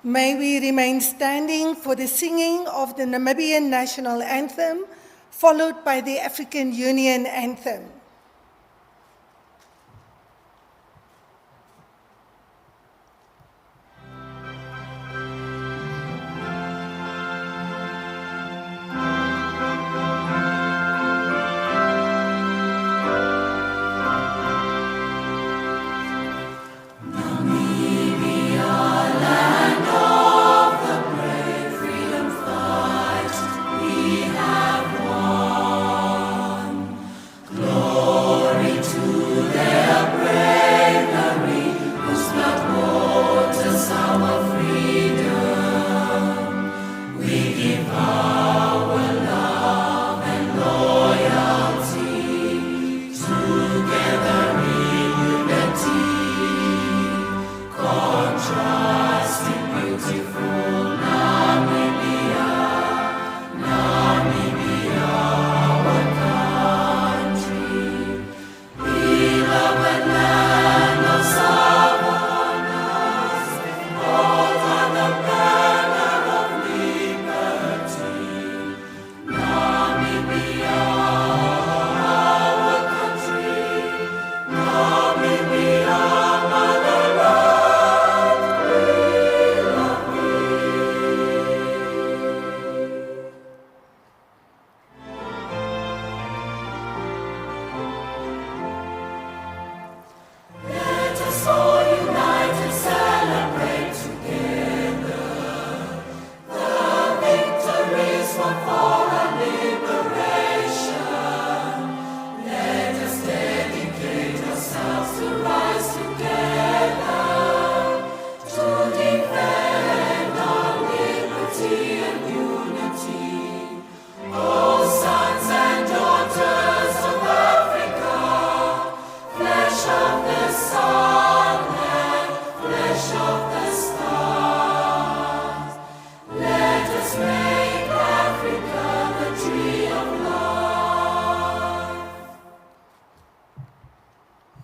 May we remain standing for the singing of the Namibian national anthem, followed by the African Union anthem.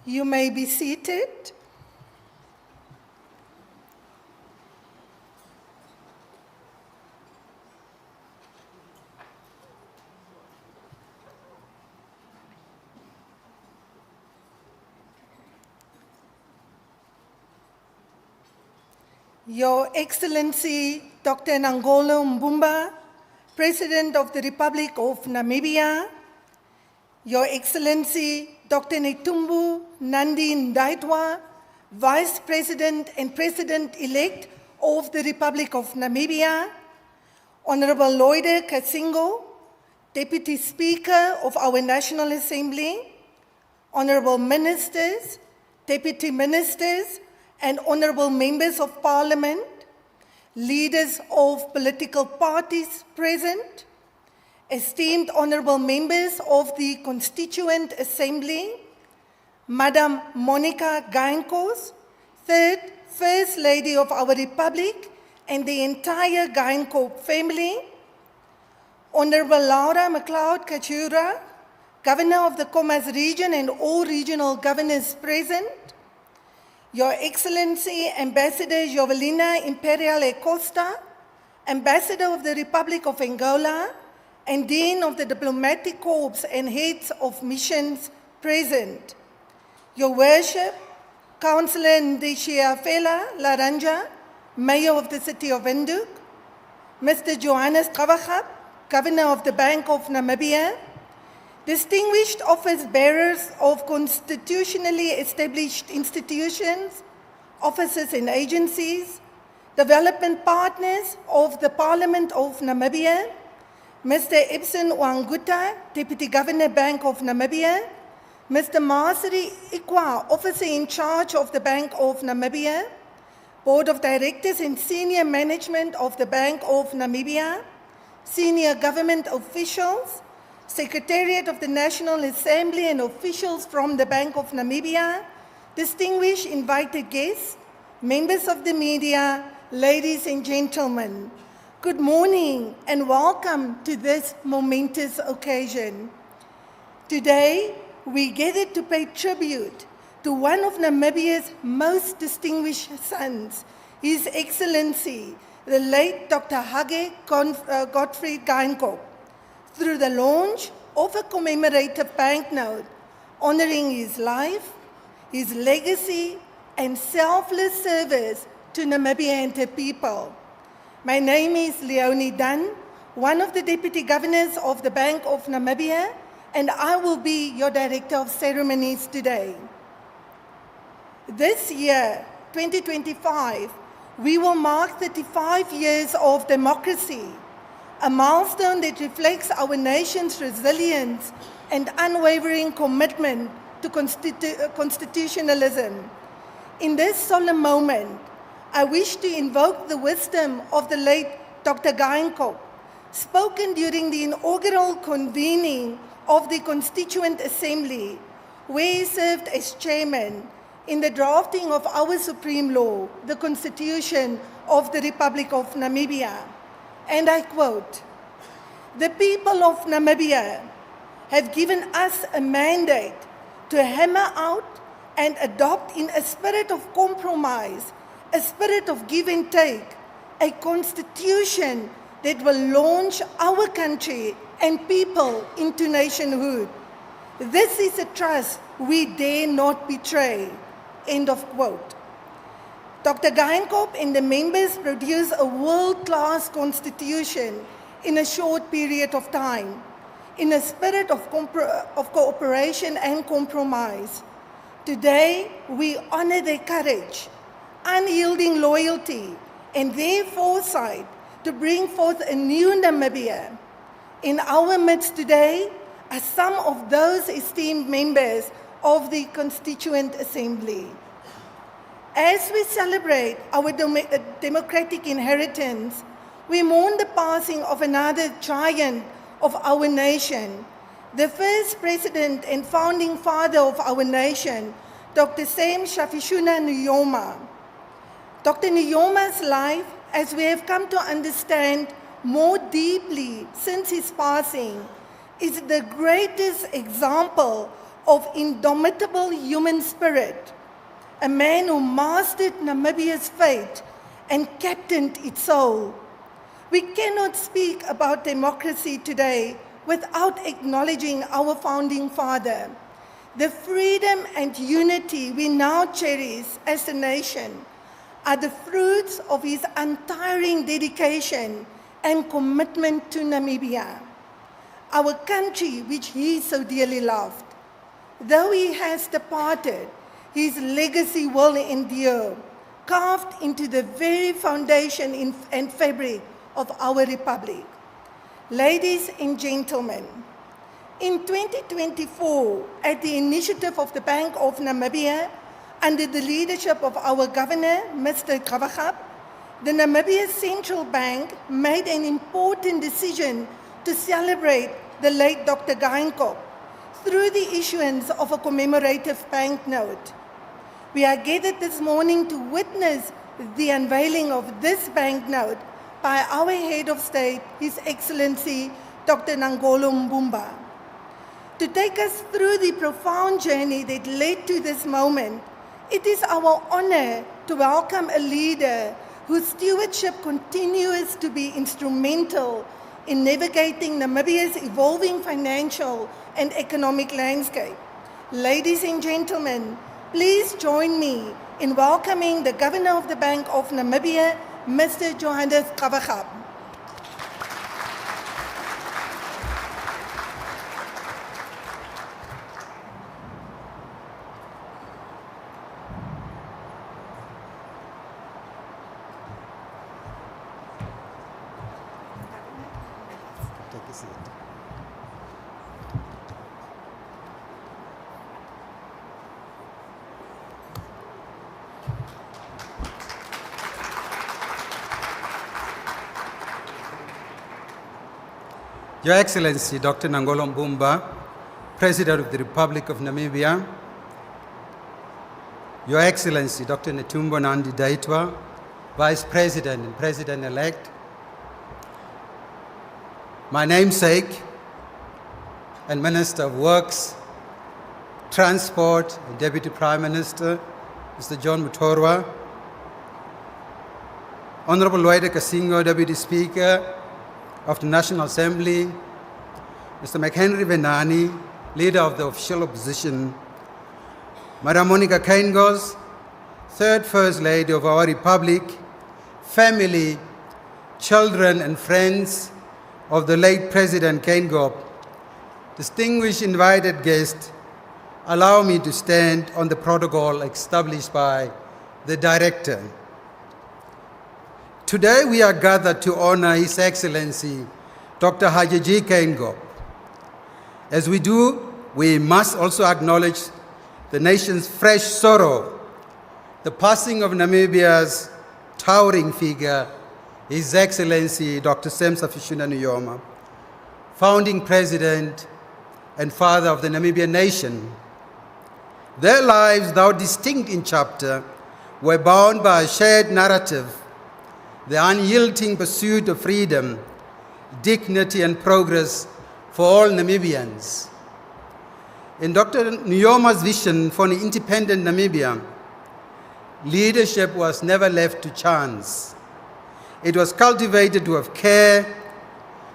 You may be seated. Your Excellency Dr. Nangolo Mbumba, President of the Republic of Namibia, Your Excellency Dr. Netumbo Nandi Ndaitwah, Vice President and President-elect of the Republic of Namibia, Honorable Lloyd Katsingo, Deputy Speaker of our National Assembly, Honorable Ministers, Deputy Ministers, and Honorable Members of Parliament, leaders of political parties present, esteemed Honorable Members of the Constituent Assembly, Madam Monica Geingob, third First Lady of our Republic and the entire Geingob family, Honorable Laura McLeod Kachura, Governor of the Khomas region and all regional governors present, Your Excellency Ambassador Jovelina Imperial Acosta, Ambassador of the Republic of Angola, and Dean of the Diplomatic Corps and Heads of Missions present, Your Worship, Councillor Ndishiafela Laranja, Mayor of the City of Windhoek, Mr. Johannes Kavachap, Governor of the Bank of Namibia, distinguished office bearers of constitutionally established institutions, offices and agencies, development partners of the Parliament of Namibia, Mr. Ibsen Wanguta, Deputy Governor, Bank of Namibia, Mr. Masri Ikwa, Officer in charge of the Bank of Namibia, Board of Directors and Senior Management of the Bank of Namibia, Senior Government Officials, Secretariat of the National Assembly and officials from the Bank of Namibia, distinguished invited guests, members of the media, ladies and gentlemen, good morning and welcome to this momentous occasion. Today, we gathered to pay tribute to one of Namibia's most distinguished sons, His Excellency, the late Dr. Hage G. Geingob, through the launch of a commemorative banknote honoring his life, his legacy, and selfless service to Namibia and her people. My name is Leonie Dunn, one of the Deputy Governors of the Bank of Namibia, and I will be your Director of Ceremonies today. This year, 2025, we will mark 35 years of democracy, a milestone that reflects our nation's resilience and unwavering commitment to constitutionalism. In this solemn moment, I wish to invoke the wisdom of the late Dr. Geingob, spoken during the inaugural convening of the Constituent Assembly, where he served as chairman in the drafting of our supreme law, the Constitution of the Republic of Namibia. And I quote, "The people of Namibia have given us a mandate to hammer out and adopt in a spirit of compromise, a spirit of give and take, a constitution that will launch our country and people into nationhood. This is a trust we dare not betray." End of quote. Dr. Geingob and the members produced a world-class constitution in a short period of time, in a spirit of cooperation and compromise. Today, we honor their courage, unyielding loyalty, and their foresight to bring forth a new Namibia. In our midst today are some of those esteemed members of the Constituent Assembly. As we celebrate our democratic inheritance, we mourn the passing of another giant of our nation, the first president and founding father of our nation, Dr. Sam Shafishuna Nujoma. Dr. Nuyoma's life, as we have come to understand more deeply since his passing, is the greatest example of indomitable human spirit, a man who mastered Namibia's fate and captained its soul. We cannot speak about democracy today without acknowledging our founding father. The freedom and unity we now cherish as a nation are the fruits of his untiring dedication and commitment to Namibia, our country which he so dearly loved. Though he has departed, his legacy will endure, carved into the very foundation and fabric of our republic. Ladies and gentlemen, in 2024, at the initiative of the Bank of Namibia, under the leadership of our governor, Mr. Gabagab, the Namibia Central Bank made an important decision to celebrate the late Dr. Geingob through the issuance of a commemorative banknote. We are gathered this morning to witness the unveiling of this banknote by our head of state, His Excellency Dr. Nangolo Mbumba. To take us through the profound journey that led to this moment, it is our honor to welcome a leader whose stewardship continues to be instrumental in navigating Namibia's evolving financial and economic landscape. Ladies and gentlemen, please join me in welcoming the Governor of the Bank of Namibia, Mr. Johannes Gabagab. Take a seat. Your Excellency, Dr. Nangolo Mbumba, President of the Republic of Namibia, Your Excellency, Dr. Netumbo Nandi Daitwa, Vice President and President-elect, my namesake and Minister of Works, Transport, and Deputy Prime Minister, Mr. John Mutorwa, Honorable Loida Kasingo, Deputy Speaker of the National Assembly, Mr. McHenry Venani, Leader of the Official Opposition, Madam Monica Geingob, Third First Lady of our Republic, family, children and friends of the late President Geingob, distinguished invited guests, allow me to stand on the protocol established by the Director. Today we are gathered to honor His Excellency Dr. Hage G. Geingob. As we do, we must also acknowledge the nation's fresh sorrow, the passing of Namibia's towering figure, His Excellency Dr. Semsa Fishuna Nujoma, founding president and father of the Namibian nation. Their lives, though distinct in chapter, were bound by a shared narrative, the unyielding pursuit of freedom, dignity and progress for all Namibians. In Dr. Nujoma's vision for an independent Namibia, leadership was never left to chance. It was cultivated with care,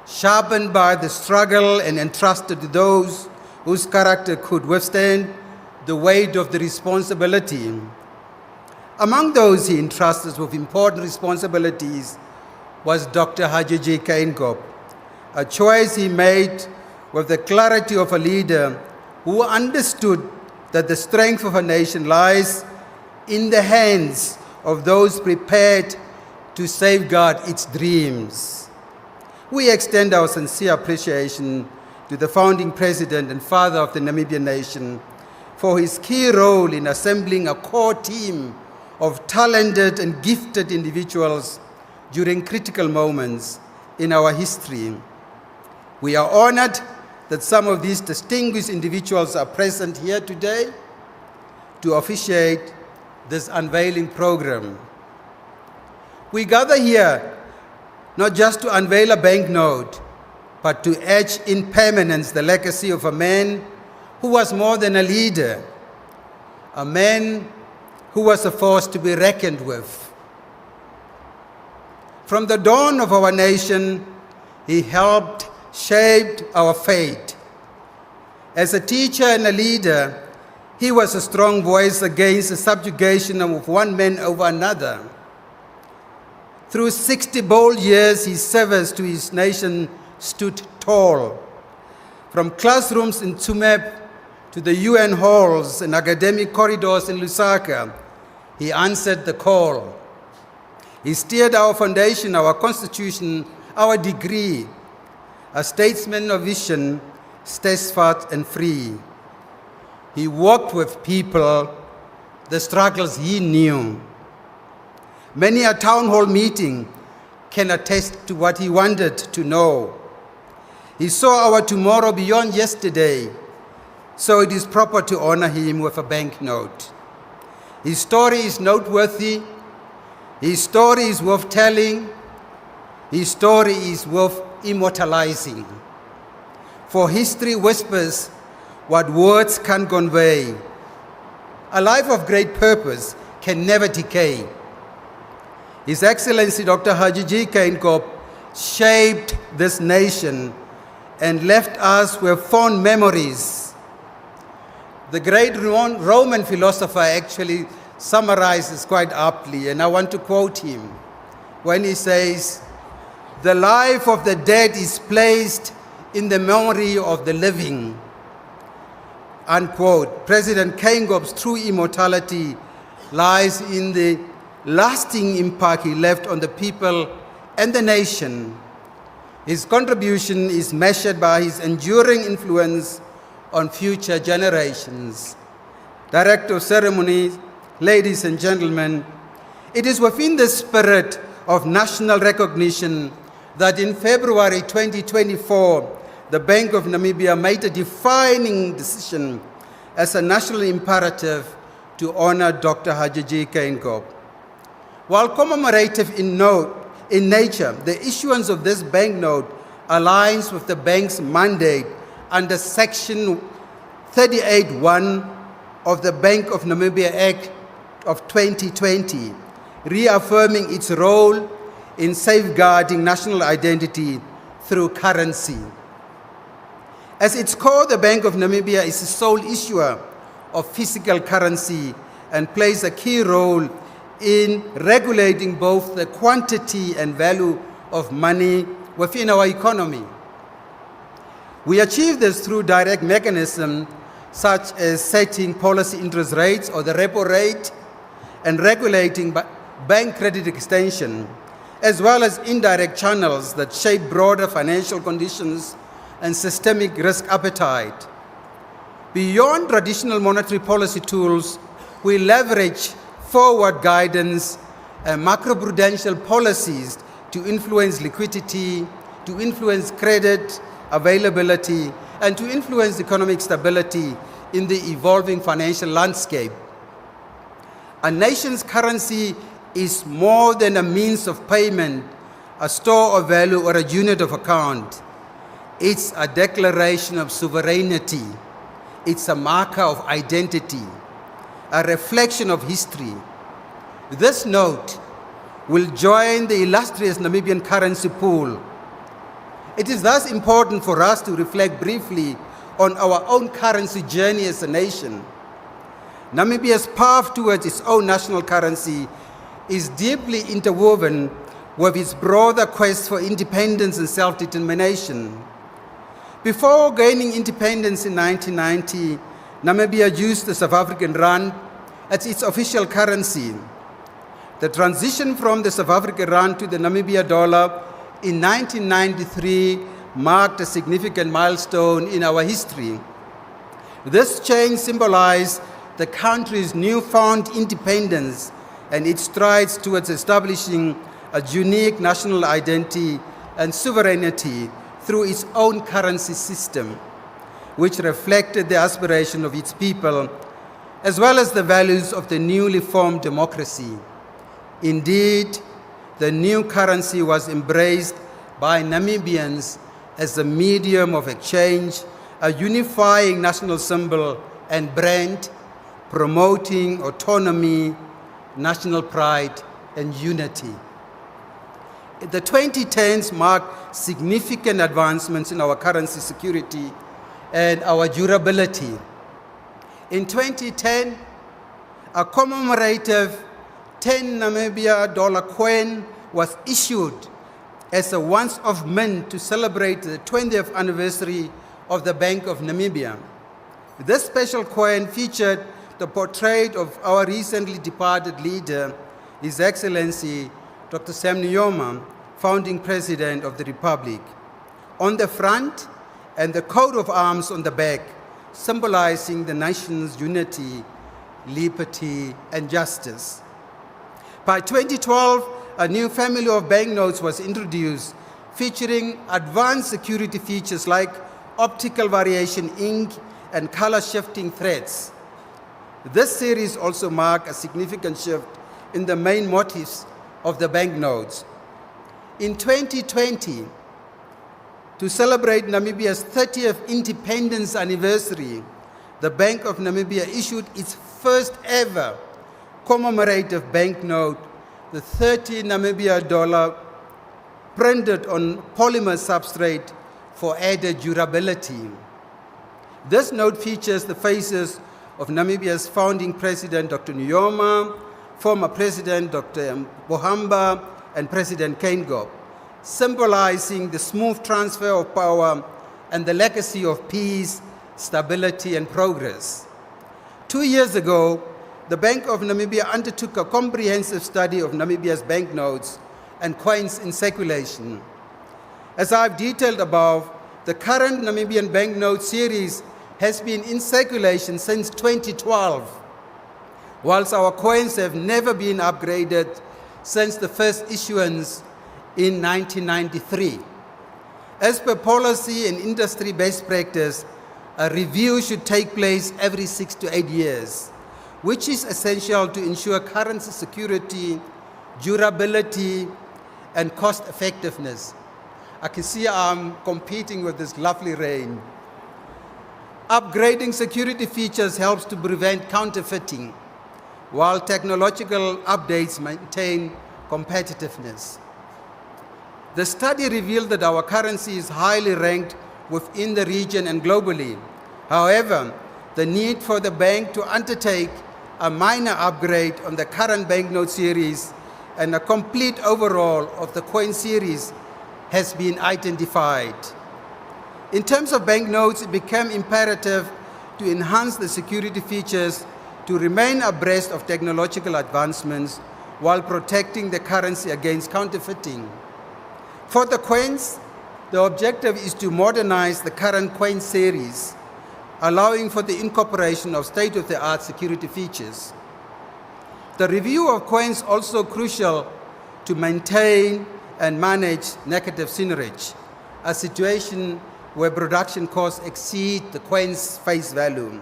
sharpened by the struggle and entrusted to those whose character could withstand the weight of the responsibility. Among those he entrusted with important responsibilities was Dr. Hage G. Geingob, a choice he made with the clarity of a leader who understood that the strength of a nation lies in the hands of those prepared to safeguard its dreams. We extend our sincere appreciation to the founding president and father of the Namibian nation for his key role in assembling a core team of talented and gifted individuals during critical moments in our history. We are honored that some of these distinguished individuals are present here today to officiate this unveiling program. We gather here not just to unveil a banknote, but to etch in permanence the legacy of a man who was more than a leader, a man who was a force to be reckoned with. From the dawn of our nation, he helped shape our fate. As a teacher and a leader, he was a strong voice against the subjugation of one man over another. Through 60 bold years, his service to his nation stood tall. From classrooms in Tsumeb to the UN halls and academic corridors in Lusaka, he answered the call. He steered our foundation, our constitution, our degree, a statesman of vision, steadfast and free. He walked with people, the struggles he knew. Many a town hall meeting can attest to what he wanted to know. He saw our tomorrow beyond yesterday, so it is proper to honor him with a banknote. His story is noteworthy. His story is worth telling. His story is worth immortalizing. For history whispers what words can convey. A life of great purpose can never decay. His Excellency Dr. Hage G. Geingob shaped this nation and left us with fond memories. The great Roman philosopher actually summarizes quite aptly, and I want to quote him when he says, "The life of the dead is placed in the memory of the living." Unquote. President Geingob's true immortality lies in the lasting impact he left on the people and the nation. His contribution is measured by his enduring influence on future generations. Director of Ceremonies, ladies and gentlemen, it is within the spirit of national recognition that in February 2024, the Bank of Namibia made a defining decision as a national imperative to honor Dr. Hage G. Geingob. While commemorative in nature, the issuance of this banknote aligns with the bank's mandate under Section 38(1) of the Bank of Namibia Act of 2020, reaffirming its role in safeguarding national identity through currency. At its core, the Bank of Namibia is the sole issuer of physical currency and plays a key role in regulating both the quantity and value of money within our economy. We achieve this through direct mechanisms such as setting policy interest rates or the repo rate and regulating bank credit extension, as well as indirect channels that shape broader financial conditions and systemic risk appetite. Beyond traditional monetary policy tools, we leverage forward guidance and macroprudential policies to influence liquidity, to influence credit availability, and to influence economic stability in the evolving financial landscape. A nation's currency is more than a means of payment, a store of value, or a unit of account. It's a declaration of sovereignty. It's a marker of identity, a reflection of history. This note will join the illustrious Namibian currency pool. It is thus important for us to reflect briefly on our own currency journey as a nation. Namibia's path towards its own national currency is deeply interwoven with its broader quest for independence and self-determination. Before gaining independence in 1990, Namibia used the South African rand as its official currency. The transition from the South African rand to the Namibia dollar in 1993 marked a significant milestone in our history. This change symbolized the country's newfound independence and its strides towards establishing a unique national identity and sovereignty through its own currency system, which reflected the aspiration of its people, as well as the values of the newly formed democracy. Indeed, the new currency was embraced by Namibians as a medium of exchange, a unifying national symbol and brand, promoting autonomy, national pride, and unity. The 2010s marked significant advancements in our currency security and our durability. In 2010, a commemorative 10 Namibia dollar coin was issued as a once-off mint to celebrate the 20th anniversary of the Bank of Namibia. This special coin featured the portrait of our recently departed leader, His Excellency Dr. Sam Nujoma, founding President of the Republic, on the front, and the coat of arms on the back, symbolizing the nation's unity, liberty, and justice. By 2012, a new family of banknotes was introduced, featuring advanced security features like optical variation ink and color-shifting threads. This series also marked a significant shift in the main motifs of the banknotes. In 2020, to celebrate Namibia's 30th independence anniversary, the Bank of Namibia issued its first ever commemorative banknote, the 30 Namibia dollar, printed on polymer substrate for added durability. This note features the faces of Namibia's founding President Dr. Nujoma, former President Dr. Mbumba, and President Geingob, symbolizing the smooth transfer of power and the legacy of peace, stability, and progress. 2 years ago, the Bank of Namibia undertook a comprehensive study of Namibia's banknotes and coins in circulation. As I've detailed above, the current Namibian banknote series has been in circulation since 2012, whilst our coins have never been upgraded since the first issuance in 1993. As per policy and industry best practice, a review should take place every 6 to 8 years, which is essential to ensure currency security, durability, and cost effectiveness. I can see I'm competing with this lovely rain. Upgrading security features helps to prevent counterfeiting, while technological updates maintain competitiveness. The study revealed that our currency is highly ranked within the region and globally. However, the need for the bank to undertake a minor upgrade on the current banknote series and a complete overhaul of the coin series has been identified. In terms of banknotes, it became imperative to enhance the security features to remain abreast of technological advancements while protecting the currency against counterfeiting. For the coins, the objective is to modernize the current coin series, allowing for the incorporation of state-of-the-art security features. The review of coins is also crucial to maintain and manage negative seigniorage, a situation where production costs exceed the coin's face value.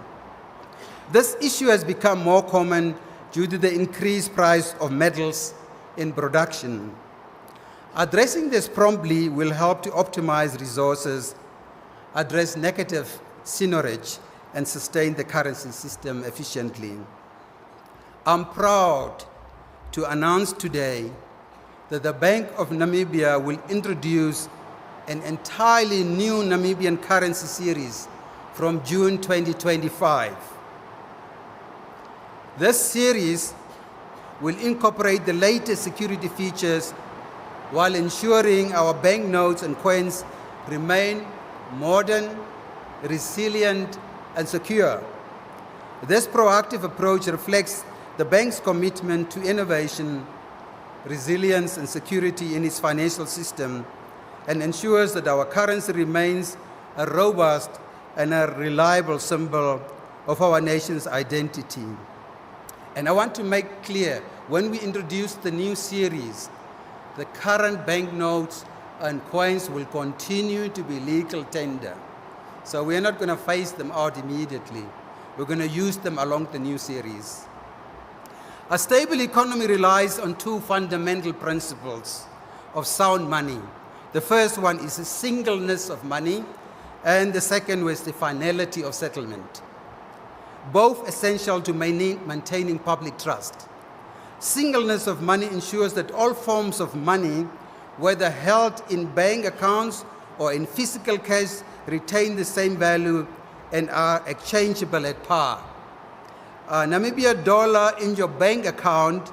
This issue has become more common due to the increased price of metals in production. Addressing this promptly will help to optimize resources, address negative seigniorage, and sustain the currency system efficiently. I'm proud to announce today that the Bank of Namibia will introduce an entirely new Namibian currency series from June 2025. This series will incorporate the latest security features while ensuring our banknotes and coins remain modern, resilient, and secure. This proactive approach reflects the bank's commitment to innovation, resilience, and security in its financial system, and ensures that our currency remains a robust and a reliable symbol of our nation's identity. And I want to make clear, when we introduce the new series, the current banknotes and coins will continue to be legal tender. So we're not going to phase them out immediately. We're going to use them along the new series. A stable economy relies on two fundamental principles of sound money. The first one is the singleness of money, and the second was the finality of settlement. Both essential to maintaining public trust. Singleness of money ensures that all forms of money, whether held in bank accounts or in physical cash, retain the same value and are exchangeable at par. A Namibia dollar in your bank account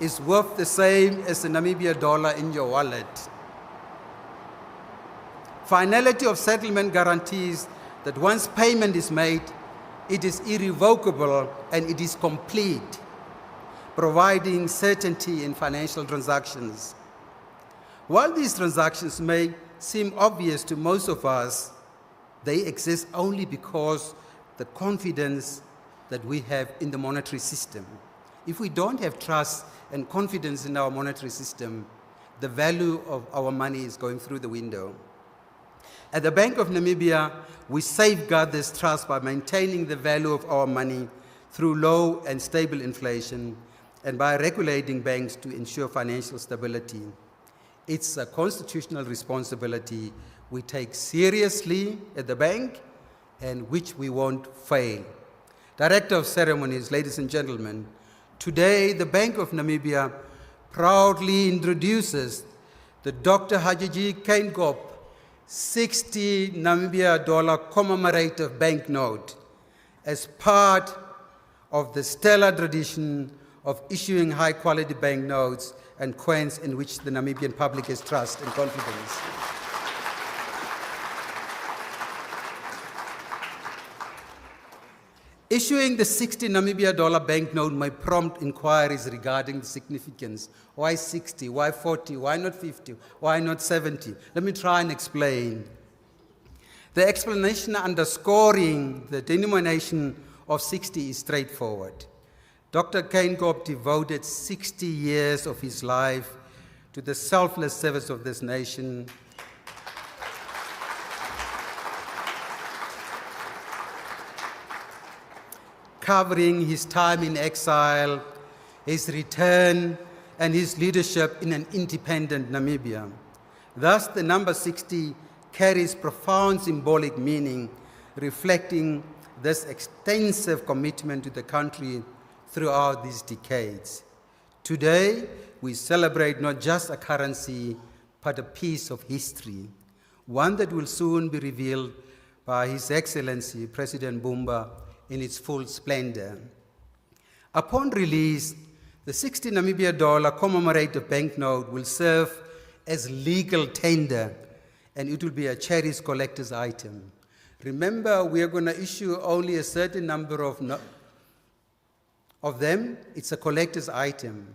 is worth the same as a Namibia dollar in your wallet. Finality of settlement guarantees that once payment is made, it is irrevocable and it is complete, providing certainty in financial transactions. While these transactions may seem obvious to most of us, they exist only because the confidence that we have in the monetary system. If we don't have trust and confidence in our monetary system, the value of our money is going through the window. At the Bank of Namibia, we safeguard this trust by maintaining the value of our money through low and stable inflation and by regulating banks to ensure financial stability. It's a constitutional responsibility we take seriously at the bank and which we won't fail. Director of Ceremonies, ladies and gentlemen, today the Bank of Namibia proudly introduces the Dr Hage G Geingob 60 Namibia dollar commemorative banknote as part of the stellar tradition of issuing high-quality banknotes and coins in which the Namibian public has trust and confidence. Issuing the 60 Namibia dollar banknote may prompt inquiries regarding the significance. Why 60? Why 40? Why not 50? Why not 70? Let me try and explain. The explanation underscoring the denomination of 60 is straightforward. Dr. Geingob devoted 60 years of his life to the selfless service of this nation. Covering his time in exile, his return, and his leadership in an independent Namibia. Thus, the number 60 carries profound symbolic meaning, reflecting this extensive commitment to the country throughout these decades. Today, we celebrate not just a currency, but a piece of history, one that will soon be revealed by His Excellency President Mbumba in its full splendor. Upon release, the 60 Namibia dollar commemorative banknote will serve as legal tender, and it will be a cherished collector's item. Remember, we are going to issue only a certain number of them. It's a collector's item.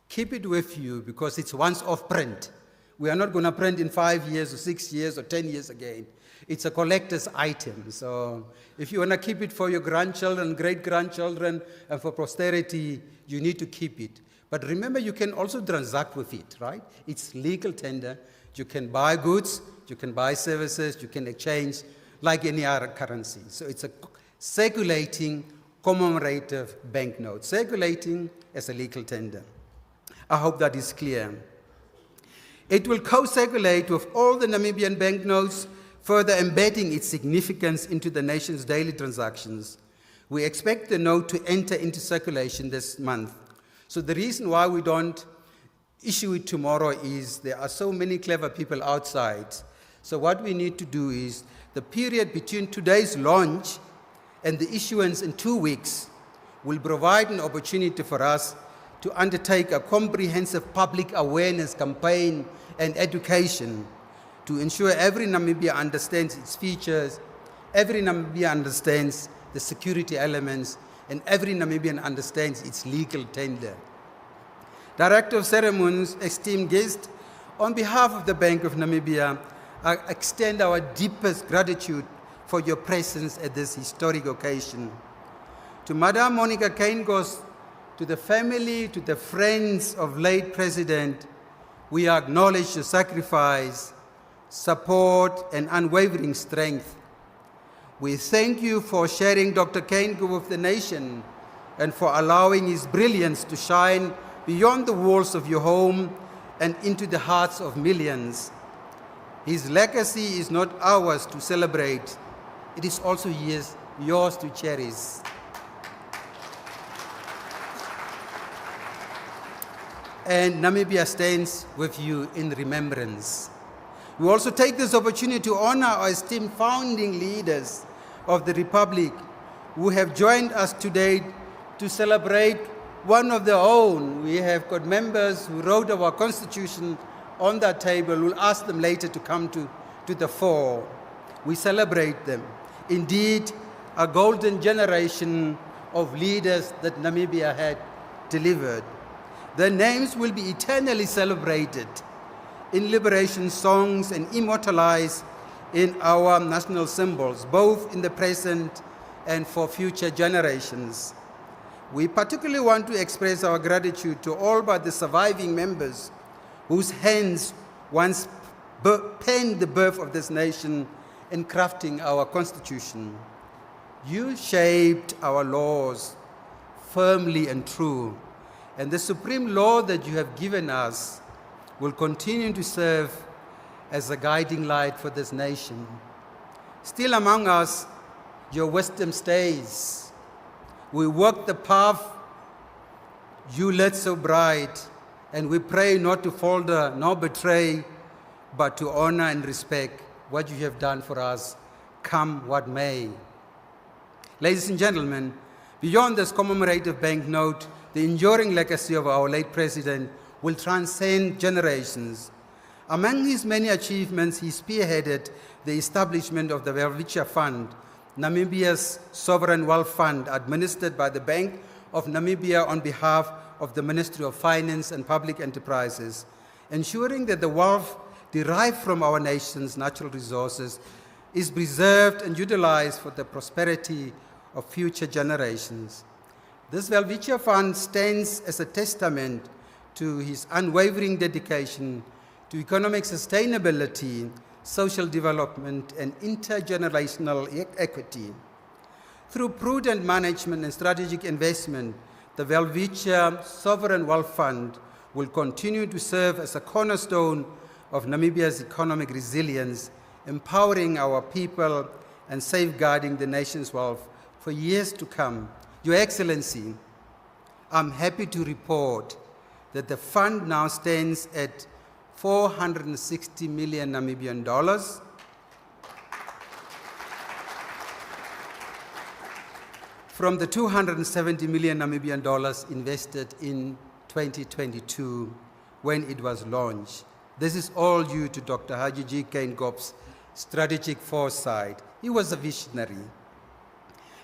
Keep it with you because it's once off print. We are not going to print in 5 years or 6 years or 10 years again. It's a collector's item. So if you want to keep it for your grandchildren, great-grandchildren, and for posterity, you need to keep it. But remember, you can also transact with it, right? It's legal tender. You can buy goods, you can buy services, you can exchange like any other currency. So it's a circulating commemorative banknote, circulating as a legal tender. I hope that is clear. It will co-circulate with all the Namibian banknotes, further embedding its significance into the nation's daily transactions. We expect the note to enter into circulation this month. So the reason why we don't issue it tomorrow is there are so many clever people outside. So what we need to do is the period between today's launch and the issuance in 2 weeks will provide an opportunity for us to undertake a comprehensive public awareness campaign and education to ensure every Namibia understands its features, every Namibia understands the security elements, and every Namibian understands its legal tender. Director of Ceremonies, esteemed guests, on behalf of the Bank of Namibia, I extend our deepest gratitude for your presence at this historic occasion. To Madam Monica Geingob, to the family, to the friends of late President, we acknowledge your sacrifice, support, and unwavering strength. We thank you for sharing Dr. Geingob with the nation and for allowing his brilliance to shine beyond the walls of your home and into the hearts of millions. His legacy is not ours to celebrate, it is also yours to cherish. And Namibia stands with you in remembrance. We also take this opportunity to honor our esteemed founding leaders of the Republic who have joined us today to celebrate one of their own. We have got members who wrote our Constitution on that table. We'll ask them later to come to the fore. We celebrate them. Indeed, a golden generation of leaders that Namibia had delivered. Their names will be eternally celebrated in liberation songs and immortalized in our national symbols, both in the present and for future generations. We particularly want to express our gratitude to all but the surviving members whose hands once penned the birth of this nation in crafting our Constitution. You shaped our laws firmly and true, and the supreme law that you have given us will continue to serve as a guiding light for this nation. Still among us, your wisdom stays. We walk the path you lit so bright, and we pray not to falter nor betray, but to honor and respect what you have done for us, come what may. Ladies and gentlemen, beyond this commemorative banknote, the enduring legacy of our late President will transcend generations. Among his many achievements, he spearheaded the establishment of the Welwitschia Fund, Namibia's sovereign wealth fund administered by the Bank of Namibia on behalf of the Ministry of Finance and Public Enterprises, ensuring that the wealth derived from our nation's natural resources is preserved and utilized for the prosperity of future generations. This Welwitschia Fund stands as a testament to his unwavering dedication to economic sustainability, social development, and intergenerational equity. Through prudent management and strategic investment, the Welwitschia Sovereign Wealth Fund will continue to serve as a cornerstone of Namibia's economic resilience, empowering our people and safeguarding the nation's wealth for years to come. Your Excellency, I'm happy to report that the fund now stands at 460 million Namibian dollars. From the 270 million Namibian dollars invested in 2022 when it was launched. This is all due to Dr. Hage G. Geingob's strategic foresight. He was a visionary.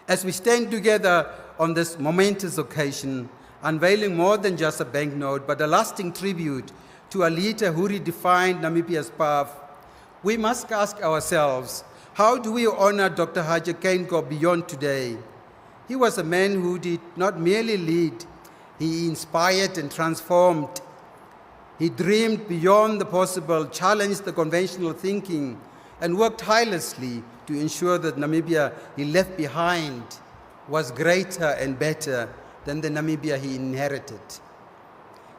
As we stand together on this momentous occasion, unveiling more than just a banknote, but a lasting tribute to a leader who redefined Namibia's path, we must ask ourselves, how do we honor Dr. Hage Geingob beyond today? He was a man who did not merely lead, he inspired and transformed. He dreamed beyond the possible, challenged the conventional thinking, and worked tirelessly to ensure that Namibia he left behind was greater and better than the Namibia he inherited.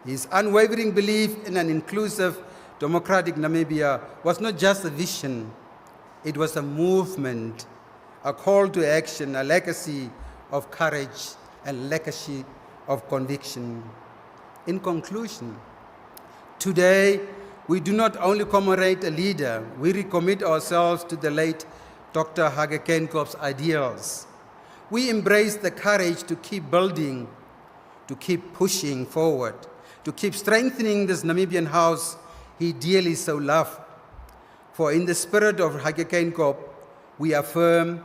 His unwavering belief in an inclusive, democratic Namibia was not just a vision, it was a movement, a call to action, a legacy of courage and legacy of conviction. In conclusion, today we do not only commemorate a leader, we recommit ourselves to the late Dr. Hage Geingob's ideals. We embrace the courage to keep building, to keep pushing forward, to keep strengthening this Namibian house he dearly so loved. For in the spirit of Hage Geingob, we affirm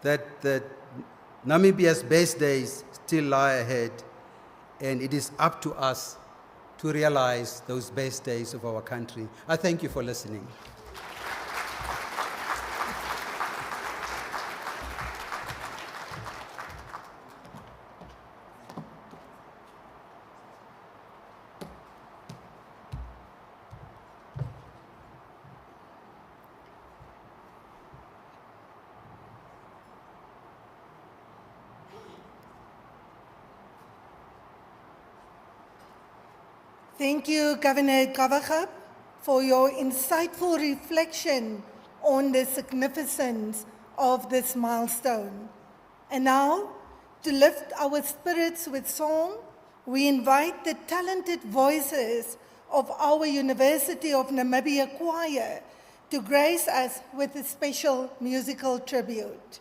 that Namibia's best days still lie ahead, and it is up to us to realize those best days of our country. I thank you for listening. Thank you, Governor Geingob, for your insightful reflection on the significance of this milestone. And now, to lift our spirits with song, we invite the talented voices of our University of Namibia choir to grace us with a special musical tribute.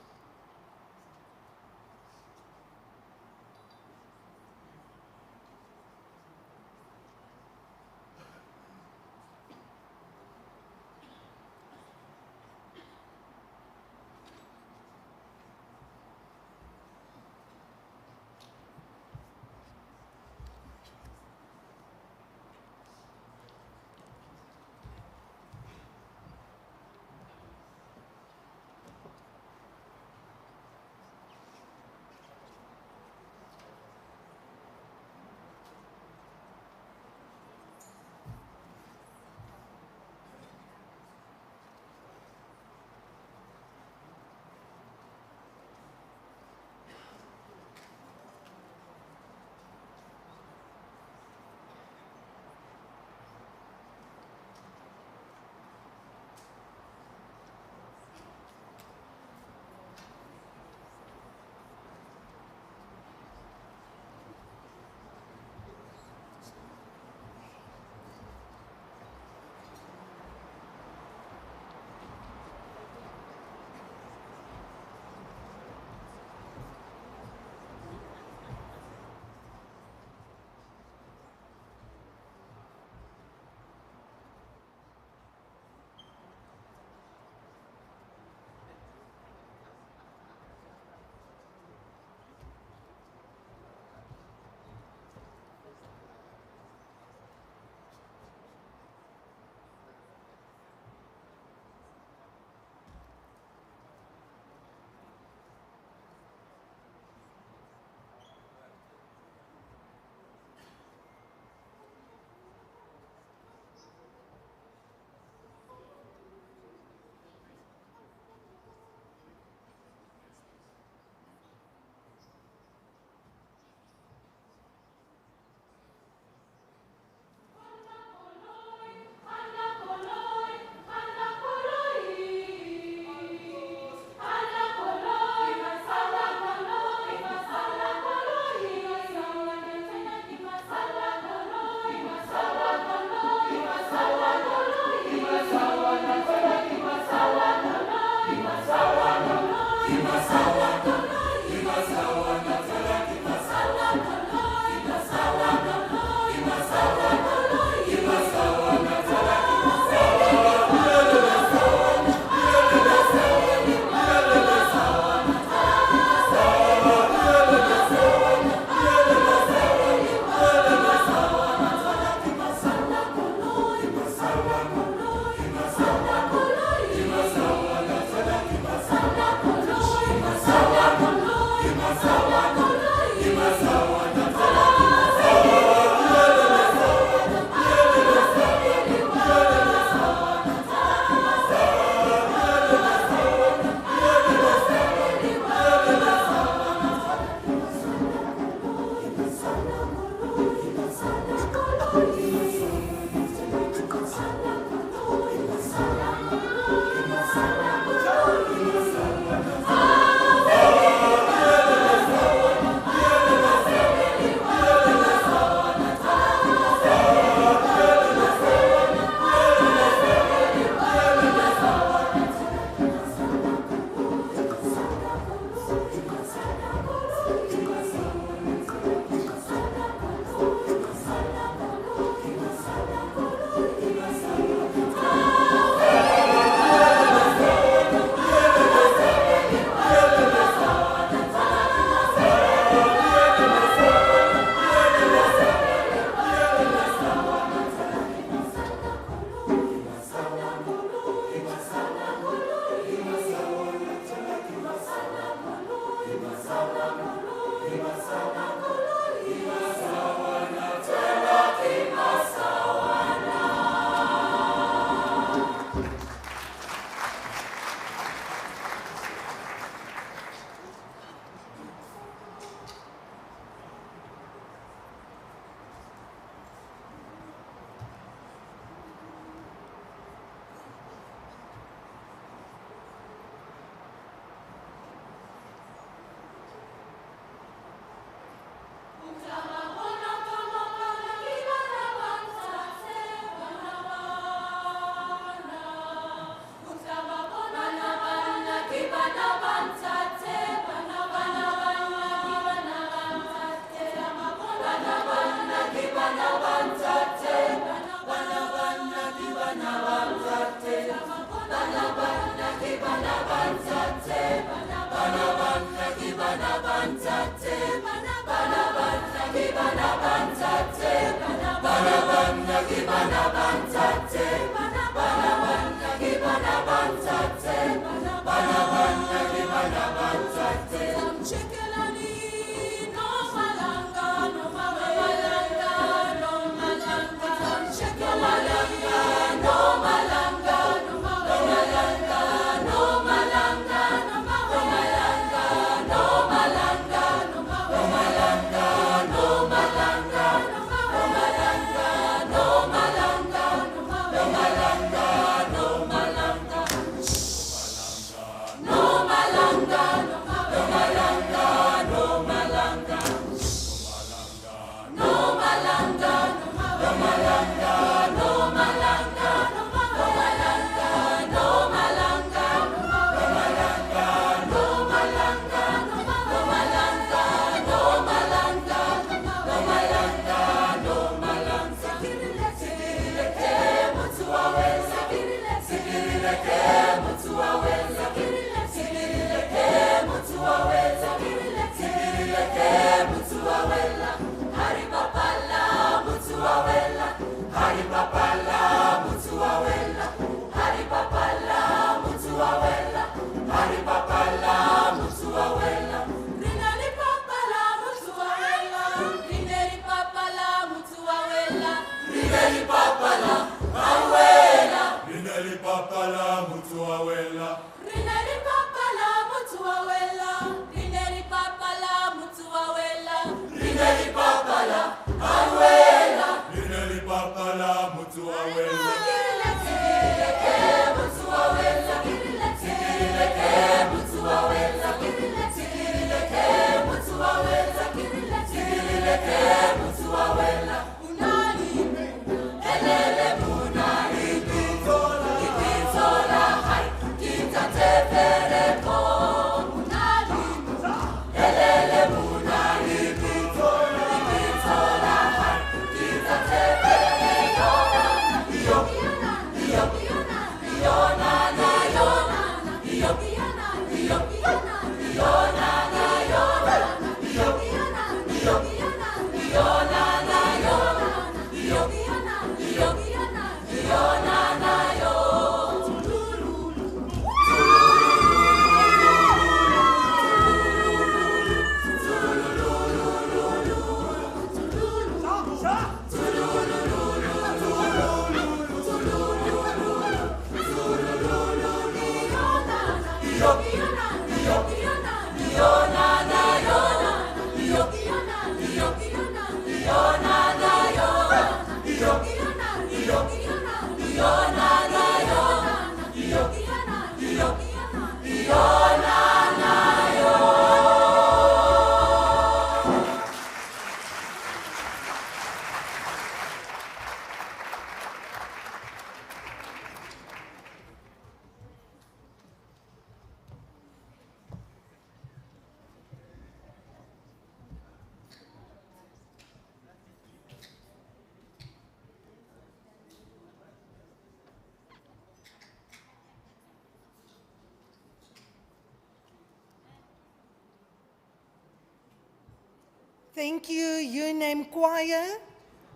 Thank you, UNAM Choir,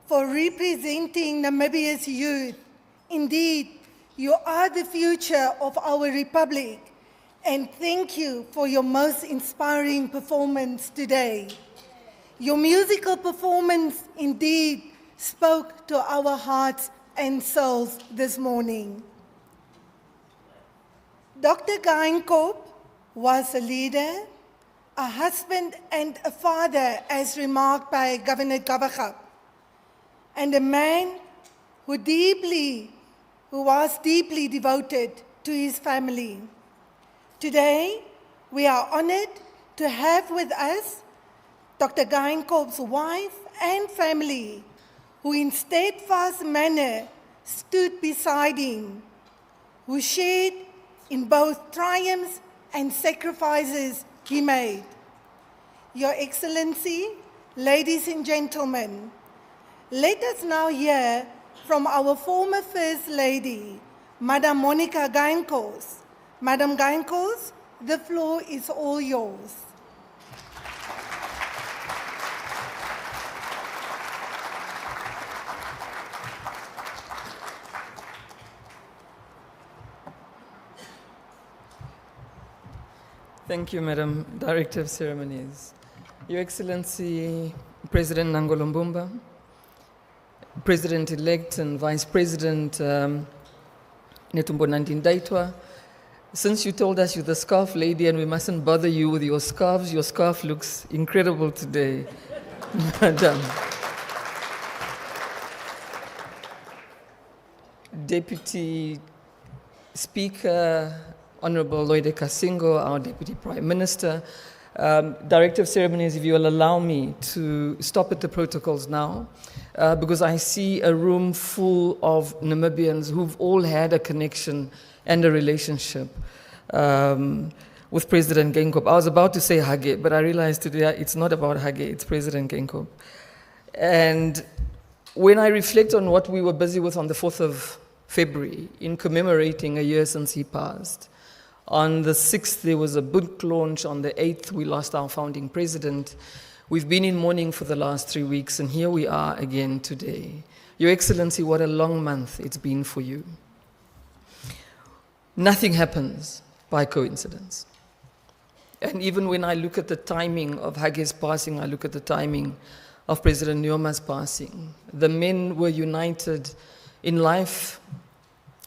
for representing Namibia's youth. Indeed, you are the future of our republic, and thank you for your most inspiring performance today. Your musical performance indeed spoke to our hearts and souls this morning. Dr. Geingob was a leader, a husband and a father, as remarked by Governor Gabagab, and a man who was deeply devoted to his family. Today, we are honored to have with us Dr. Geingob's wife and family, who in steadfast manner stood beside him, who shared in both triumphs and sacrifices he made. Your Excellency, ladies and gentlemen, let us now hear from our former First Lady, Madam Monica Geinkos. Madam Geinkos, the floor is all yours. Thank you, Madam Director of Ceremonies. Your Excellency, President Nangolo Mbumba, President-elect and Vice President Netumbo Nandi-Ndaitwah, since you told us you're the scarf lady and we mustn't bother you with your scarf looks incredible today, Madam. Deputy Speaker, Honorable Loide Kasingo, our Deputy Prime Minister, Director of Ceremonies, if you will allow me to stop at the protocols now, because I see a room full of Namibians who've all had a connection and a relationship with President Geingob. I was about to say Hage, but I realized today it's not about Hage, it's President Geingob. And when I reflect on what we were busy with on the 4th of February, in commemorating a year since he passed, on the 6th, there was a book launch. On the 8th, we lost our founding president. We've been in mourning for the last 3 weeks, and here we are again today. Your Excellency, what a long month it's been for you. Nothing happens by coincidence. And even when I look at the timing of Hage's passing, I look at the timing of President Nyoma's passing. The men were united in life.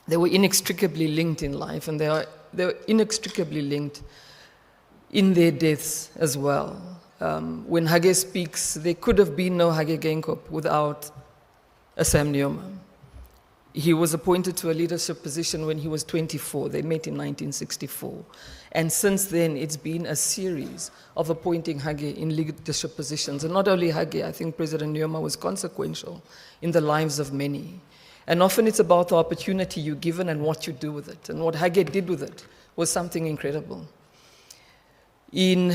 They were inextricably linked in life, and they were inextricably linked in their deaths as well. When Hage speaks, there could have been no Hage Geingob without a Sam Nyoma. He was appointed to a leadership position when he was 24. They met in 1964. And since then, it's been a series of appointing Hage in leadership positions. And not only Hage, I think President Nyoma was consequential in the lives of many. And often it's about the opportunity you're given and what you do with it. And what Hage did with it was something incredible. In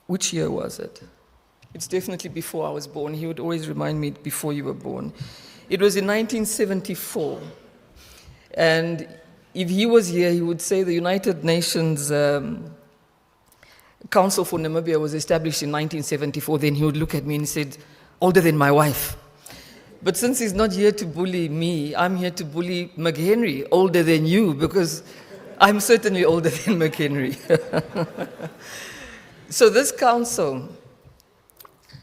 which year was it? It's definitely before I was born. He would always remind me before you were born. It was in 1974. And if he was here, he would say the United Nations Council for Namibia was established in 1974. Then he would look at me and he said, older than my wife. But since he's not here to bully me, I'm here to bully McHenry, older than you, because I'm certainly older than McHenry. So this council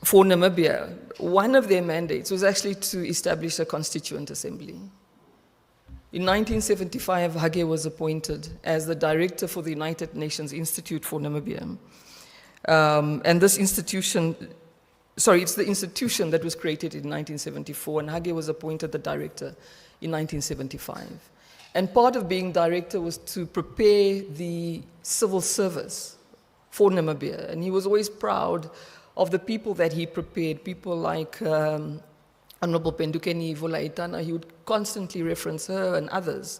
for Namibia, one of their mandates was actually to establish a constituent assembly. In 1975, Hage was appointed as the director for the United Nations Institute for Namibia. And this institution, it's the institution that was created in 1974, and Hage was appointed the director in 1975. And part of being director was to prepare the civil service for Namibia. And he was always proud of the people that he prepared, people like Honorable Pendukeni Volaitana. He would constantly reference her and others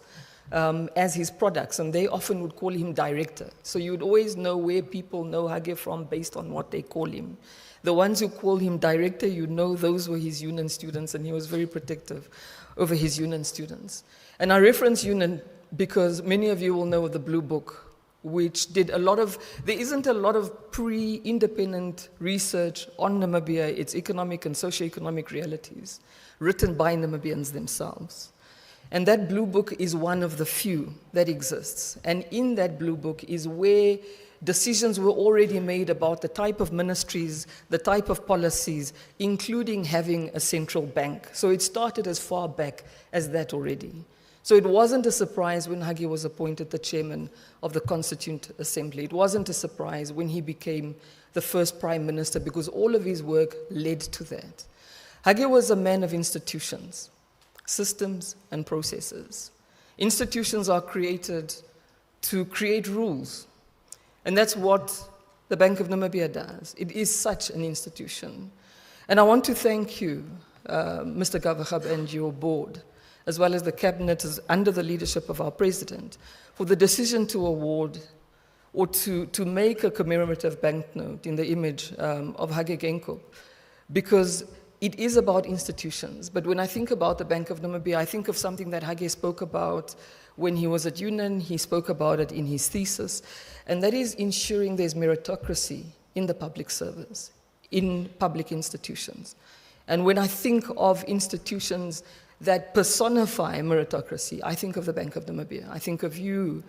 as his products, and they often would call him director. So you would always know where people know Hage from based on what they call him. The ones who call him director, you know those were his union students, and he was very protective over his union students. And I reference union because many of you will know the Blue Book, which did there isn't a lot of pre-independent research on Namibia, its economic and socio-economic realities, written by Namibians themselves. And that Blue Book is one of the few that exists. And in that Blue Book is where decisions were already made about the type of ministries, the type of policies, including having a central bank. So it started as far back as that already. So it wasn't a surprise when Hage was appointed the chairman of the Constituent Assembly. It wasn't a surprise when he became the first prime minister, because all of his work led to that. Hage was a man of institutions, systems, and processes. Institutions are created to create rules. And that's what the Bank of Namibia does. It is such an institution. And I want to thank you, Mr. Gavachab, and your board, as well as the cabinet under the leadership of our president, for the decision to award or to make a commemorative banknote in the image of Hage Geingob, because it is about institutions. But when I think about the Bank of Namibia, I think of something that Hage spoke about when he was at Union. He spoke about it in his thesis, and that is ensuring there's meritocracy in the public service, in public institutions. And when I think of institutions that personify meritocracy, I think of the Bank of Namibia. I think of you,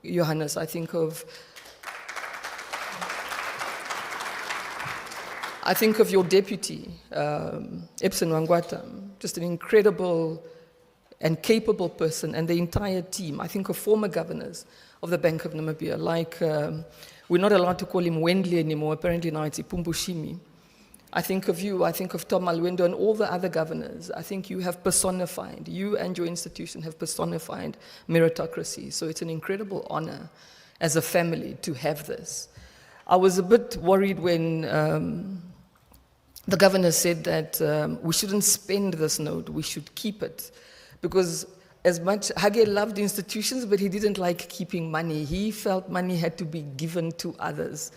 Johannes. I think of your deputy, Epson Wangwata, just an incredible and capable person, and the entire team. I think of former governors of the Bank of Namibia, like, we're not allowed to call him Wendley anymore, apparently now it's Ipumbushimi. I think of you, I think of Tom Malwendo and all the other governors. I think you have personified, you and your institution have personified meritocracy. So it's an incredible honor as a family to have this. I was a bit worried when the governor said that we shouldn't spend this note, we should keep it. Because as much, Hage loved institutions, but he didn't like keeping money. He felt money had to be given to others.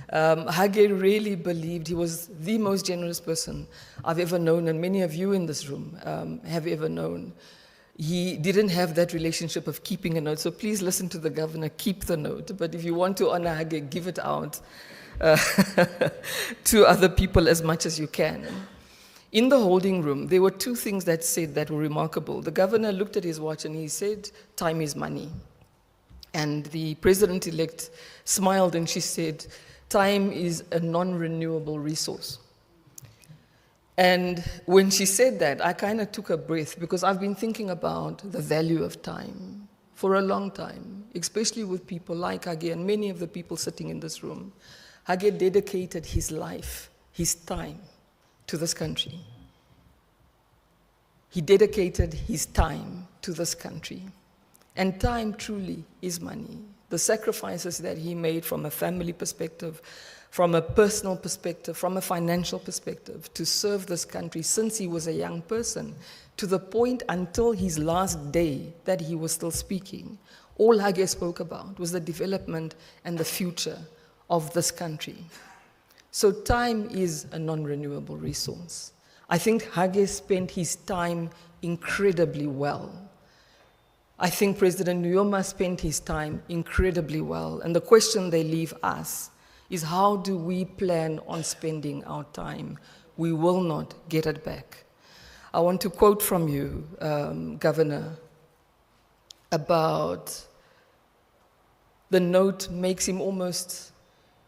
Hage really believed, he was the most generous person I've ever known, and many of you in this room have ever known. He didn't have that relationship of keeping a note, so please listen to the governor, keep the note. But if you want to honor Hage, give it out to other people as much as you can. In the holding room, there were two things that said that were remarkable. The governor looked at his watch and he said, time is money. And the president-elect smiled and she said, time is a non-renewable resource. And when she said that, I kind of took a breath because I've been thinking about the value of time for a long time, especially with people like Hage and many of the people sitting in this room. Hage dedicated his life, his time, to this country. He dedicated his time to this country. And time truly is money. The sacrifices that he made from a family perspective, from a personal perspective, from a financial perspective, to serve this country since he was a young person, to the point until his last day that he was still speaking. All Hage spoke about was the development and the future of this country. So time is a non-renewable resource. I think Hage spent his time incredibly well. I think President Nyoma spent his time incredibly well. And the question they leave us is, how do we plan on spending our time? We will not get it back. I want to quote from you, Governor, about the note makes him almost,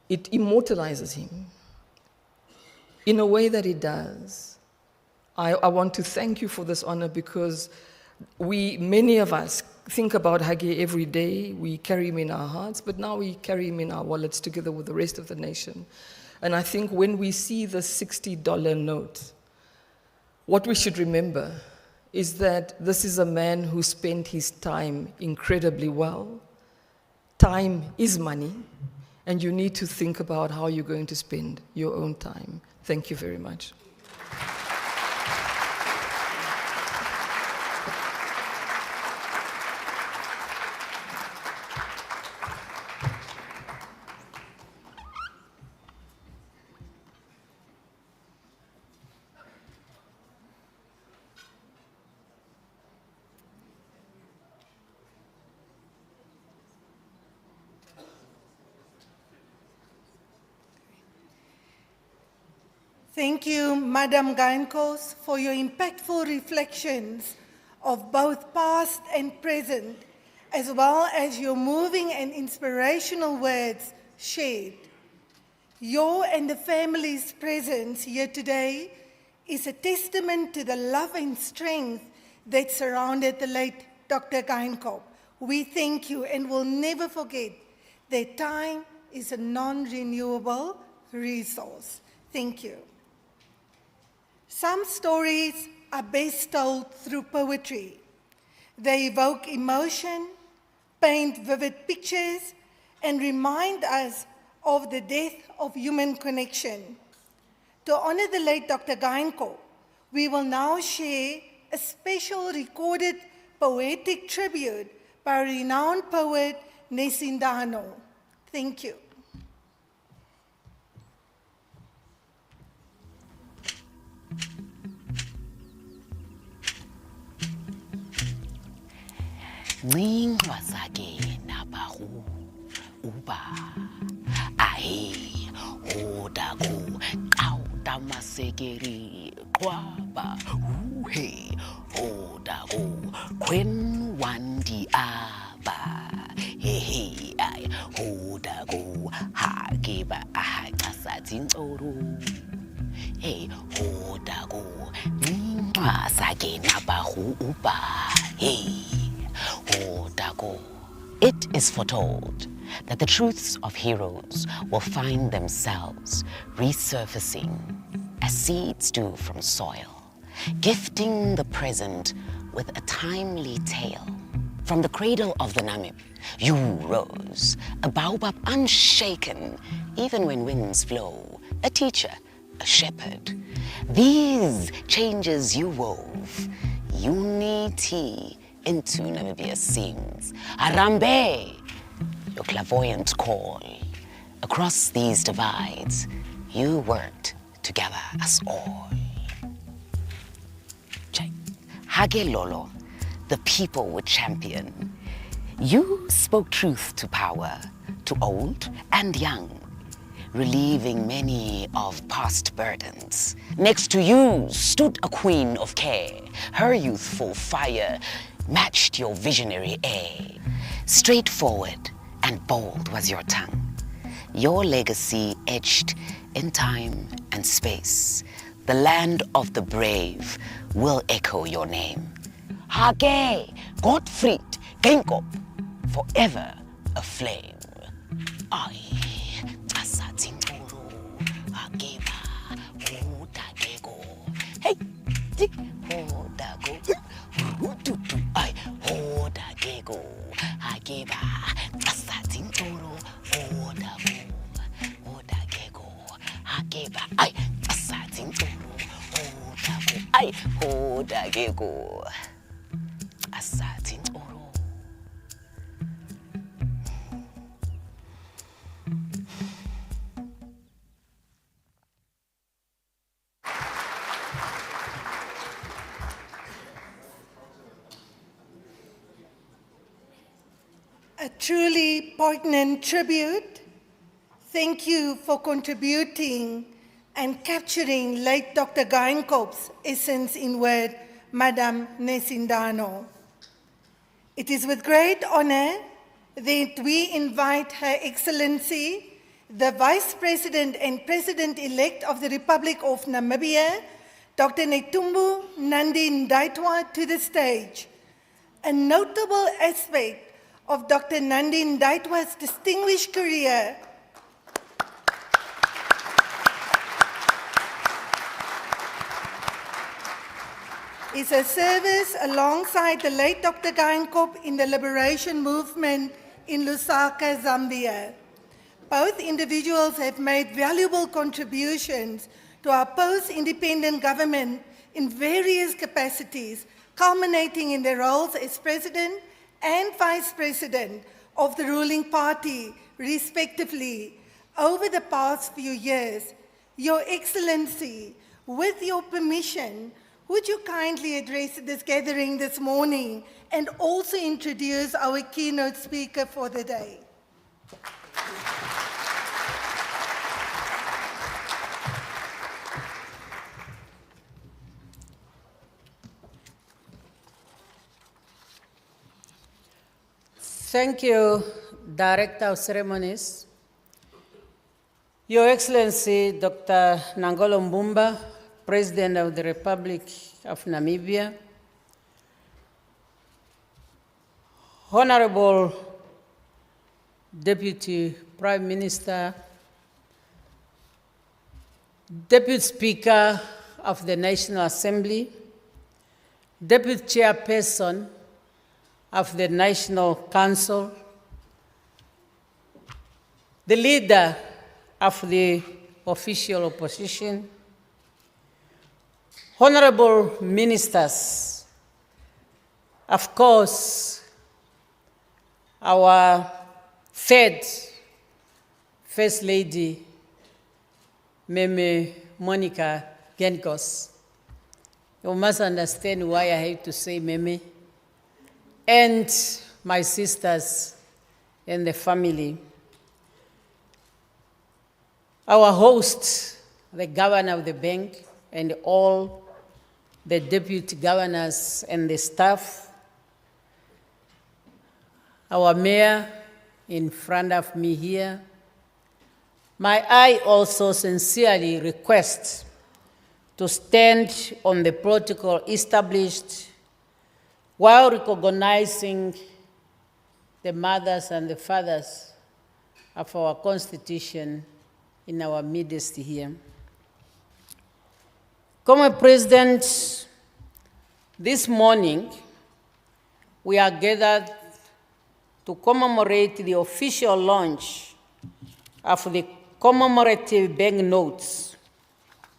it immortalizes him in a way that it does. I want to thank you for this honor because many of us think about Hage every day. We carry him in our hearts, but now we carry him in our wallets together with the rest of the nation. And I think when we see the $60 note, what we should remember is that this is a man who spent his time incredibly well. Time is money, and you need to think about how you're going to spend your own time. Thank you very much. Thank you, Madam Geingob, for your impactful reflections of both past and present, as well as your moving and inspirational words shared. Your and the family's presence here today is a testament to the love and strength that surrounded the late Dr. Geingob. We thank you and will never forget that time is a non-renewable resource. Thank you. Some stories are best told through poetry. They evoke emotion, paint vivid pictures, and remind us of the depth of human connection. To honor the late Dr. Geingob, we will now share a special recorded poetic tribute by renowned poet Nesindano. Thank you. Ngingwa sake nabahu uba ahe odaku auta masekeri kwaba uhe odago kwen wandi aba hehe ay odago hagiba ahaqasathi ncoro hey odago ncwasa ke nabahu uba hey odago. It is foretold that the truths of heroes will find themselves resurfacing as seeds do from soil, gifting the present with a timely tale. From the cradle of the Namib, you rose, a baobab unshaken, even when winds blow, a teacher, a shepherd. These changes you wove, unity into Namibia's seams. Arambe, your clairvoyant call. Across these divides, you worked together as all. Hage Lolo, the people would champion. You spoke truth to power, to old and young, relieving many of past burdens. Next to you stood a queen of care. Her youthful fire matched your visionary air. Straightforward and bold was your tongue. Your legacy etched in time and space. The land of the brave will echo your name. Hage, Gottfried, Geingob, forever aflame. Ay, Asatingoro, Hageba, Hodagego. Hey, Hodago, ay, Hodagego, Hageba, Asatingoro, Hodago, Hodagego, Hageba, ay, Asatingoro, Hodago, ay, Hodagego. A truly poignant tribute. Thank you for contributing and capturing late Dr. Geingob's essence in word, Madam Nesindano. It is with great honor that we invite Her Excellency, the Vice President and President-elect of the Republic of Namibia, Dr. Netumbo Nandi Ndaitwah, to the stage. A notable aspect of Dr. Nandi Ndaitwah's distinguished career is her service alongside the late Dr. Geingob in the liberation movement in Lusaka, Zambia. Both individuals have made valuable contributions to our post-independent government in various capacities, culminating in their roles as President and Vice President of the ruling party, respectively. Over the past few years, Your Excellency, with your permission, would you kindly address this gathering this morning and also introduce our keynote speaker for the day? Thank you, Director of Ceremonies. Your Excellency, Dr. Nangolo Mbumba, President of the Republic of Namibia, Honorable Deputy Prime Minister, Deputy Speaker of the National Assembly, Deputy Chairperson of the National Council, the leader of the official opposition, honorable ministers, of course, our third First Lady, Meme Monica Genkos. You must understand why I have to say Meme. And my sisters and the family. Our host, the governor of the bank, and all the deputy governors and the staff, our mayor in front of me here, may I also sincerely request to stand on the protocol established while recognizing the mothers and the fathers of our Constitution in our midst here. Comrade President, this morning we are gathered to commemorate the official launch of the commemorative banknotes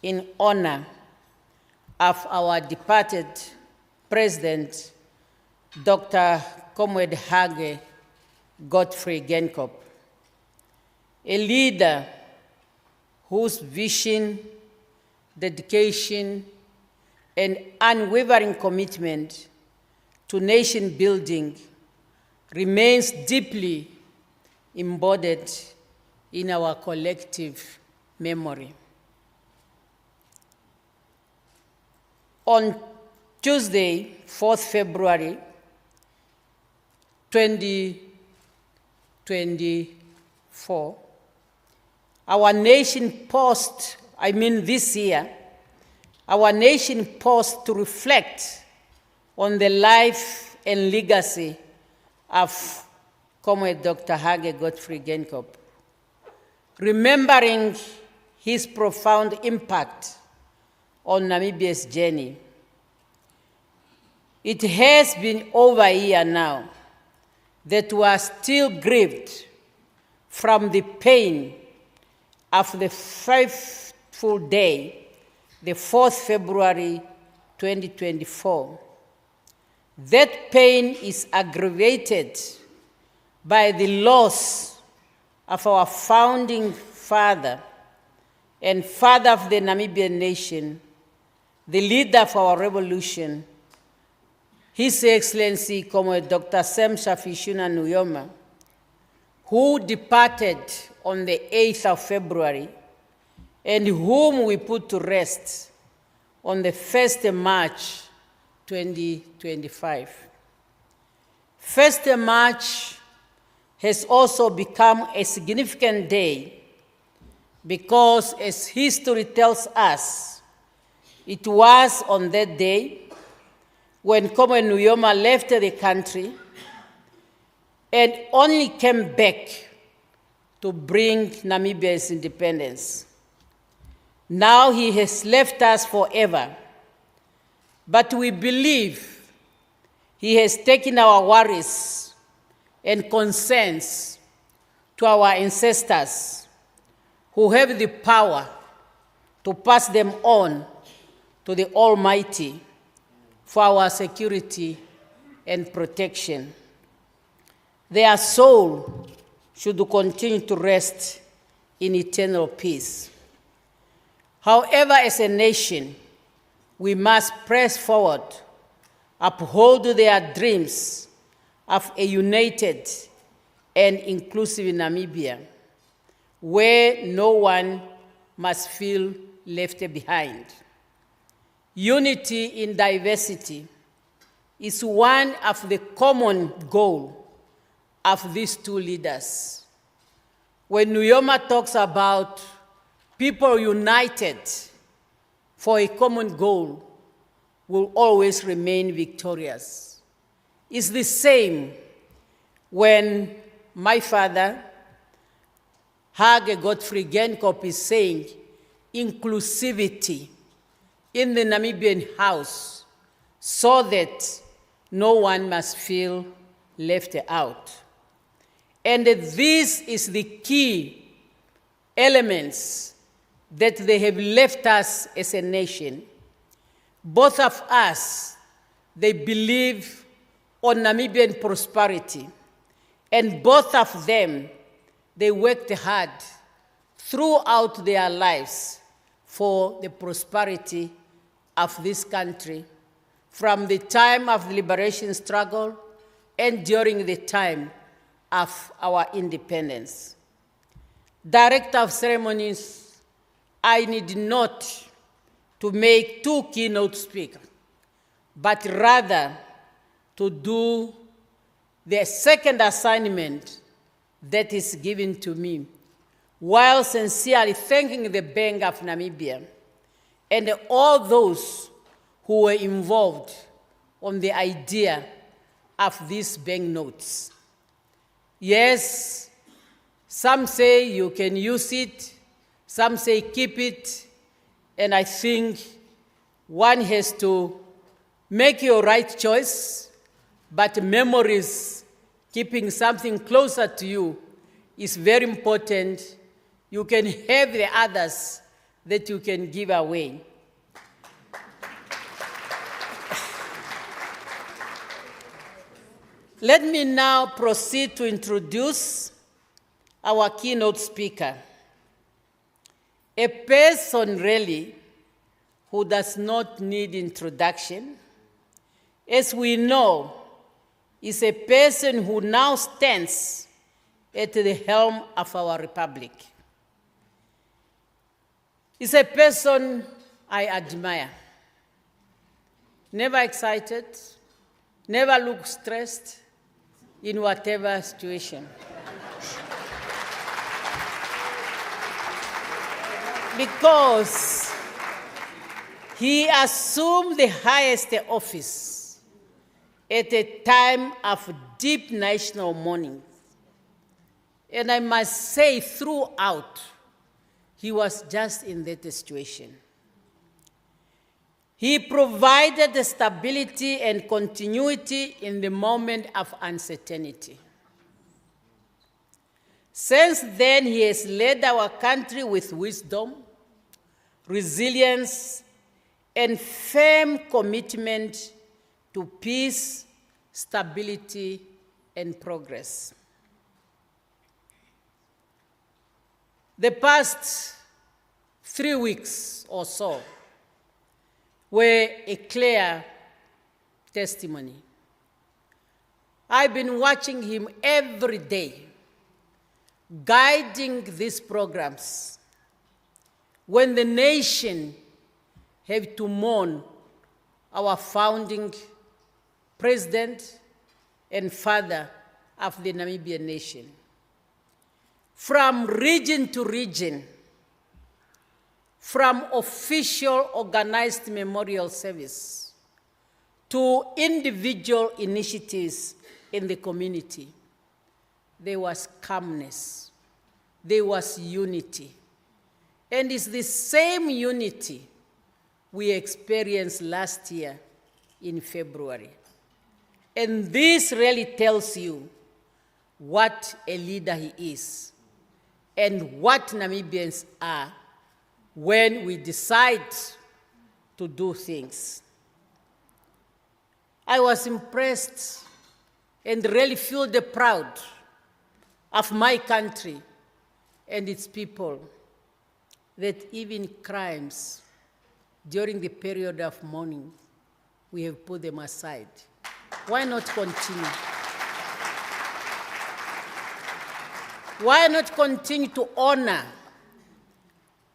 in honor of our departed President Dr. Hage Geingob, a leader whose vision, dedication, and unwavering commitment to nation building remains deeply embodied in our collective memory. On Tuesday, 4th February 2024, our nation paused, this year, our nation paused to reflect on the life and legacy of Comrade Dr. Hage Geingob, remembering his profound impact on Namibia's journey. It has been over a year now that we are still grieved from the pain of the fateful day, the 4th February 2024. That pain is aggravated by the loss of our founding father and father of the Namibian nation, the leader of our revolution, His Excellency Comrade Dr. Sam Shafishuna Nujoma, who departed on the 8th of February and whom we put to rest on the 1st of March 2025. 1st of March has also become a significant day because, as history tells us, it was on that day when Comrade Nujoma left the country and only came back to bring Namibia's independence. Now he has left us forever, but we believe he has taken our worries and concerns to our ancestors who have the power to pass them on to the Almighty for our security and protection. Their soul should continue to rest in eternal peace. However, as a nation, we must press forward, uphold their dreams of a united and inclusive Namibia, where no one must feel left behind. Unity in diversity is one of the common goals of these two leaders. When Nujoma talks about people united for a common goal will always remain victorious. It's the same when my father, Hage Geingob, is saying inclusivity in the Namibian house so that no one must feel left out. And this is the key elements that they have left us as a nation. Both of us, they believe on Namibian prosperity. And both of them, they worked hard throughout their lives for the prosperity of this country, from the time of the liberation struggle and during the time of our independence. Director of Ceremonies, I need not to make two keynote speakers. but rather to do the second assignment that is given to me, while sincerely thanking the Bank of Namibia and all those who were involved on the idea of these banknotes. Yes, some say you can use it, some say keep it, and I think one has to make your right choice, but memories, keeping something closer to you is very important. You can have the others that you can give away. Let me now proceed to introduce our keynote speaker, a person really who does not need introduction. As we know, is a person who now stands at the helm of our republic. Is a person I admire. Never excited, never look stressed in whatever situation. Because he assumed the highest office at a time of deep national mourning. And I must say, throughout, he was just in that situation. He provided the stability and continuity in the moment of uncertainty. Since then, he has led our country with wisdom, resilience, and firm commitment to peace, stability, and progress. The past 3 weeks or so were a clear testimony. I've been watching him every day, guiding these programs when the nation had to mourn our founding president and father of the Namibian nation. From region to region, from official organized memorial service to individual initiatives in the community, there was calmness, there was unity. And it's the same unity we experienced last year in February. And this really tells you what a leader he is and what Namibians are when we decide to do things. I was impressed and really feel the proud of my country and its people that even crimes during the period of mourning, we have put them aside. Why not continue? Why not continue to honor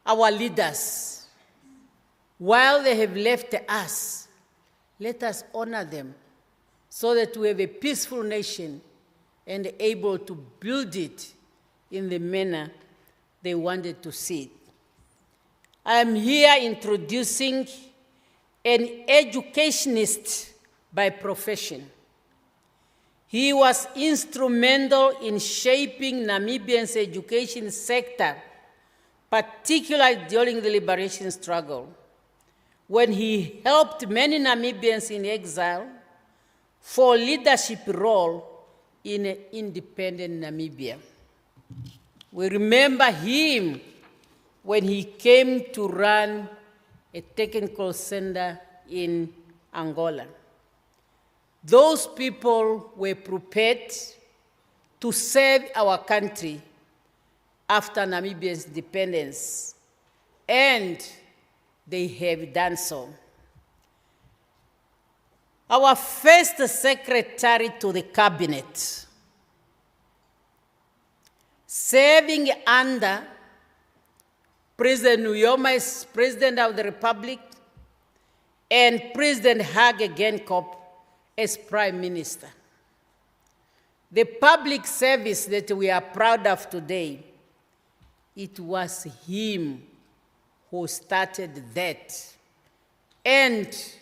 our leaders while they have left us? Let us honor them so that we have a peaceful nation and able to build it in the manner they wanted to see it. I am here introducing an educationist by profession. He was instrumental in shaping Namibia's education sector, particularly during the liberation struggle, when he helped many Namibians in exile for leadership role in an independent Namibia. We remember him when he came to run a technical center in Angola. Those people were prepared to serve our country after Namibia's independence, and they have done so. Our first secretary to the cabinet, serving under President Uyoma as President of the Republic, and President Hage Geingob as Prime Minister. The public service that we are proud of today, it was him who started that and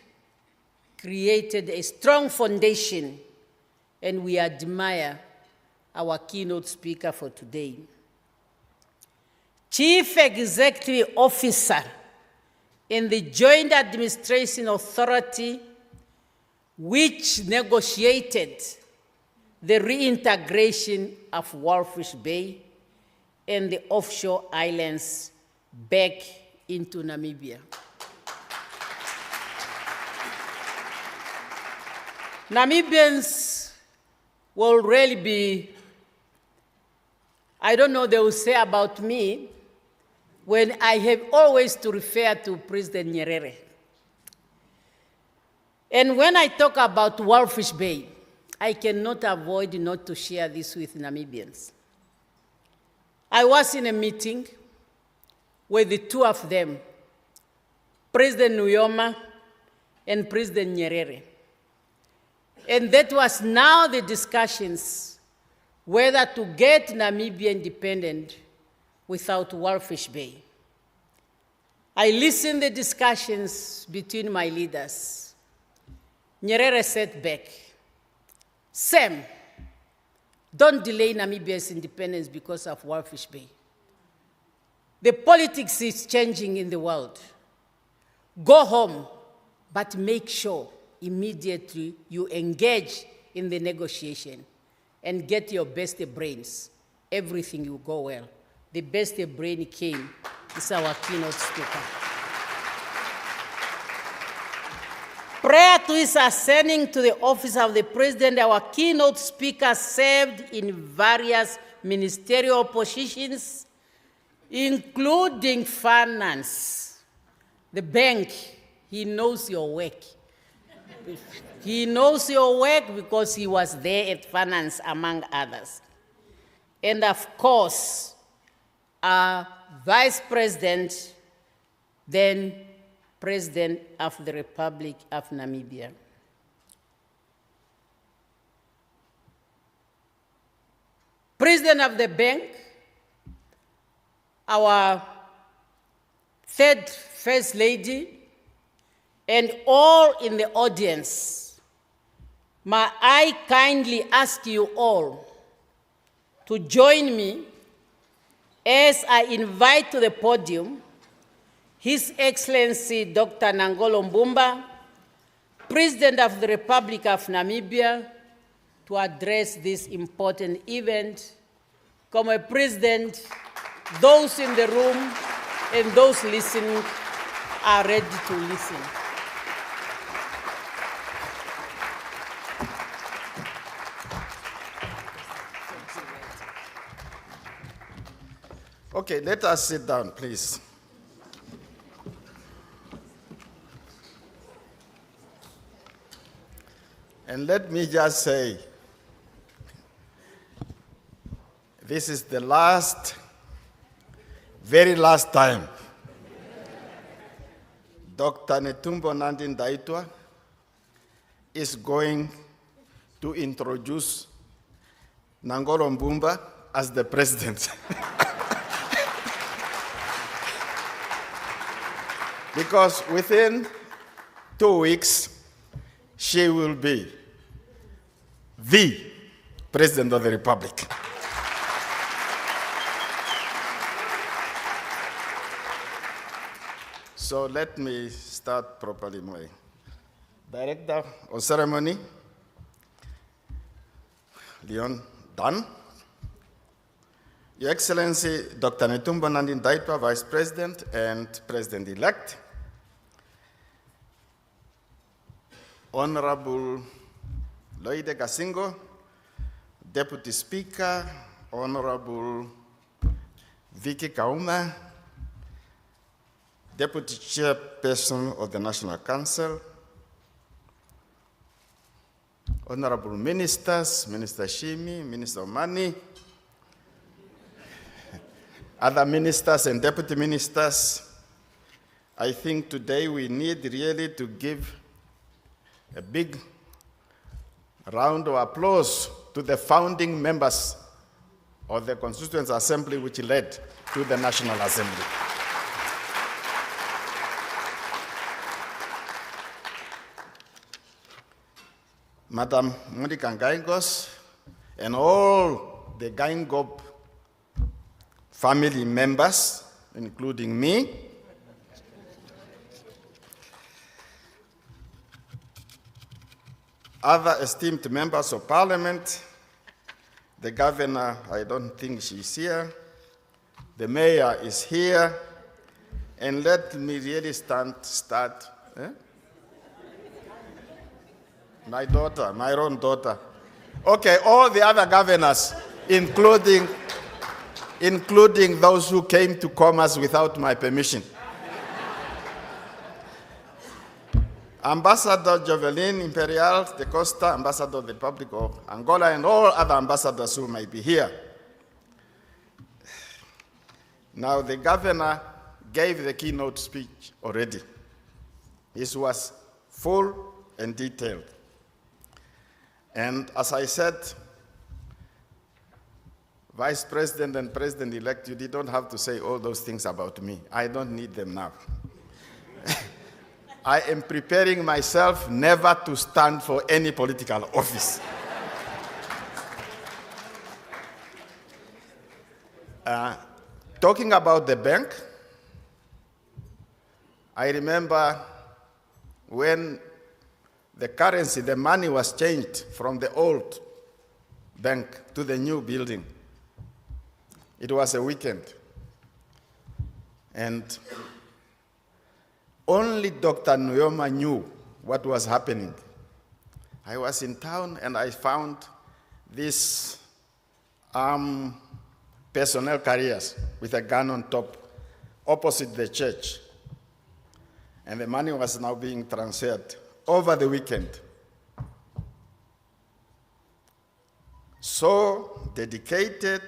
created a strong foundation, and we admire our keynote speaker for today. Chief Executive Officer in the Joint Administration Authority, which negotiated the reintegration of Walfish Bay and the offshore islands back into Namibia. Namibians will really be, I don't know they will say about me, when I have always to refer to President Nyerere. And when I talk about Walfish Bay, I cannot avoid not to share this with Namibians. I was in a meeting with the two of them, President Nyoma and President Nyerere. And that was now the discussions whether to get Namibia independent without Walfish Bay. I listened to the discussions between my leaders. Nyerere said back, Sam, don't delay Namibia's independence because of Walfish Bay. The politics is changing in the world. Go home, but make sure immediately you engage in the negotiation and get your best brains. Everything will go well. The best brain came, is our keynote speaker. Prior to his ascending to the office of the president, our keynote speaker served in various ministerial positions, including finance, the bank. He knows your work. He knows your work because he was there at finance, among others. And of course, our vice president, then President of the Republic of Namibia. President of the bank, our third First Lady, and all in the audience, may I kindly ask you all to join me as I invite to the podium His Excellency Dr. Nangolo Mbumba, President of the Republic of Namibia, to address this important event. Como President, those in the room and those listening are ready to listen. Okay, let us sit down, please. And let me just say, this is the very last time Dr. Netumbo Nandi Ndaitwah is going to introduce Nangolo Mbumba as the president. Because within 2 weeks, she will be the President of the Republic. So let me start properly. My Director of Ceremony, Leon Dunn, Your Excellency Dr. Netumbo Nandi Ndaitwah, Vice President and President-elect, Honorable Loide Gasingo, Deputy Speaker, Honorable Vicky Kauma, Deputy Chairperson of the National Council, Honorable Ministers, Minister Shimi, Minister Omani, other ministers and deputy ministers, I think today we need really to give a big round of applause to the founding members of the Constituent Assembly which led to the National Assembly. Madam Monica Gaingos and all the Geingob family members, including me, other esteemed members of parliament, the governor, I don't think she's here, the mayor is here, and let me really start. My daughter, my own daughter. Okay, all the other governors, including those who came to Commerce without my permission. Ambassador Jovelin Imperial de Costa, Ambassador of the Republic of Angola, and all other ambassadors who might be here. Now, the governor gave the keynote speech already. This was full and detailed. And as I said, Vice President and President-elect, you don't have to say all those things about me. I don't need them now. I am preparing myself never to stand for any political office. Talking about the bank, I remember when the currency, the money was changed from the old bank to the new building. It was a weekend. And only Dr. Nuyoma knew what was happening. I was in town and I found these personnel carriers with a gun on top opposite the church. And the money was now being transferred over the weekend. So dedicated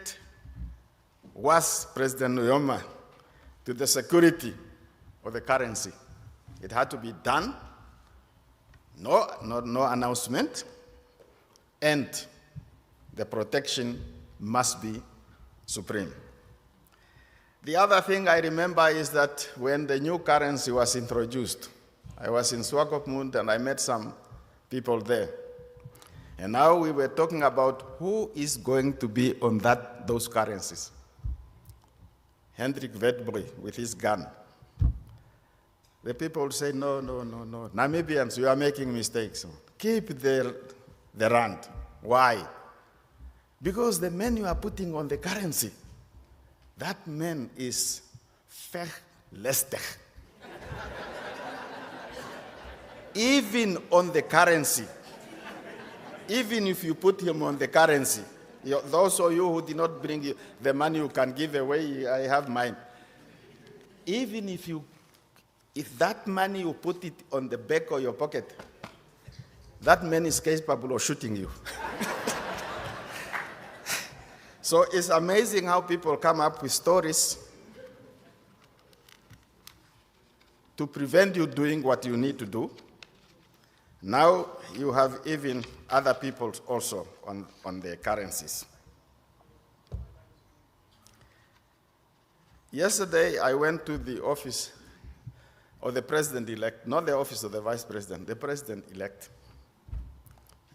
was President Nuyoma to the security of the currency. It had to be done, no announcement, and the protection must be supreme. The other thing I remember is that when the new currency was introduced, I was in Swakopmund and I met some people there. And now we were talking about who is going to be on those currencies. Hendrik Vetbri with his gun. The people say, no. Namibians, you are making mistakes. Keep the rand. Why? Because the man you are putting on the currency, that man is verlässig. Even on the currency, even if you put him on the currency, those of you who did not bring the money you can give away, I have mine. Even if that money you put it on the back of your pocket, that man is capable of shooting you. So it's amazing how people come up with stories to prevent you doing what you need to do. Now you have even other people also on their currencies. Yesterday, I went to the office of the president-elect, not the office of the vice president, the president-elect.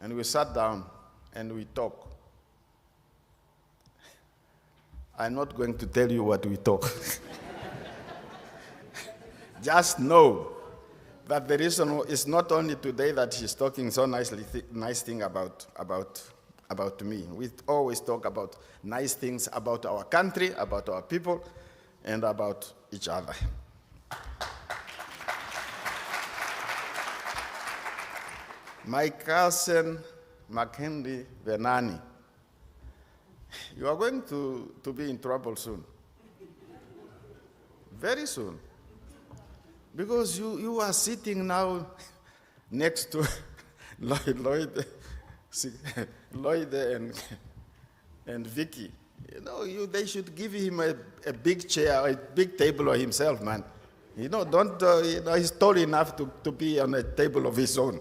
And we sat down and we talked. I'm not going to tell you what we talked. Just know that the reason is not only today that she's talking so nice thing about me. We always talk about nice things about our country, about our people, and about each other. My cousin, Mackenzie Venani, you are going to be in trouble soon. Very soon. Because you are sitting now next to Lloyd and Vicky. You know, they should give him a big chair, a big table of himself, man. He's tall enough to be on a table of his own.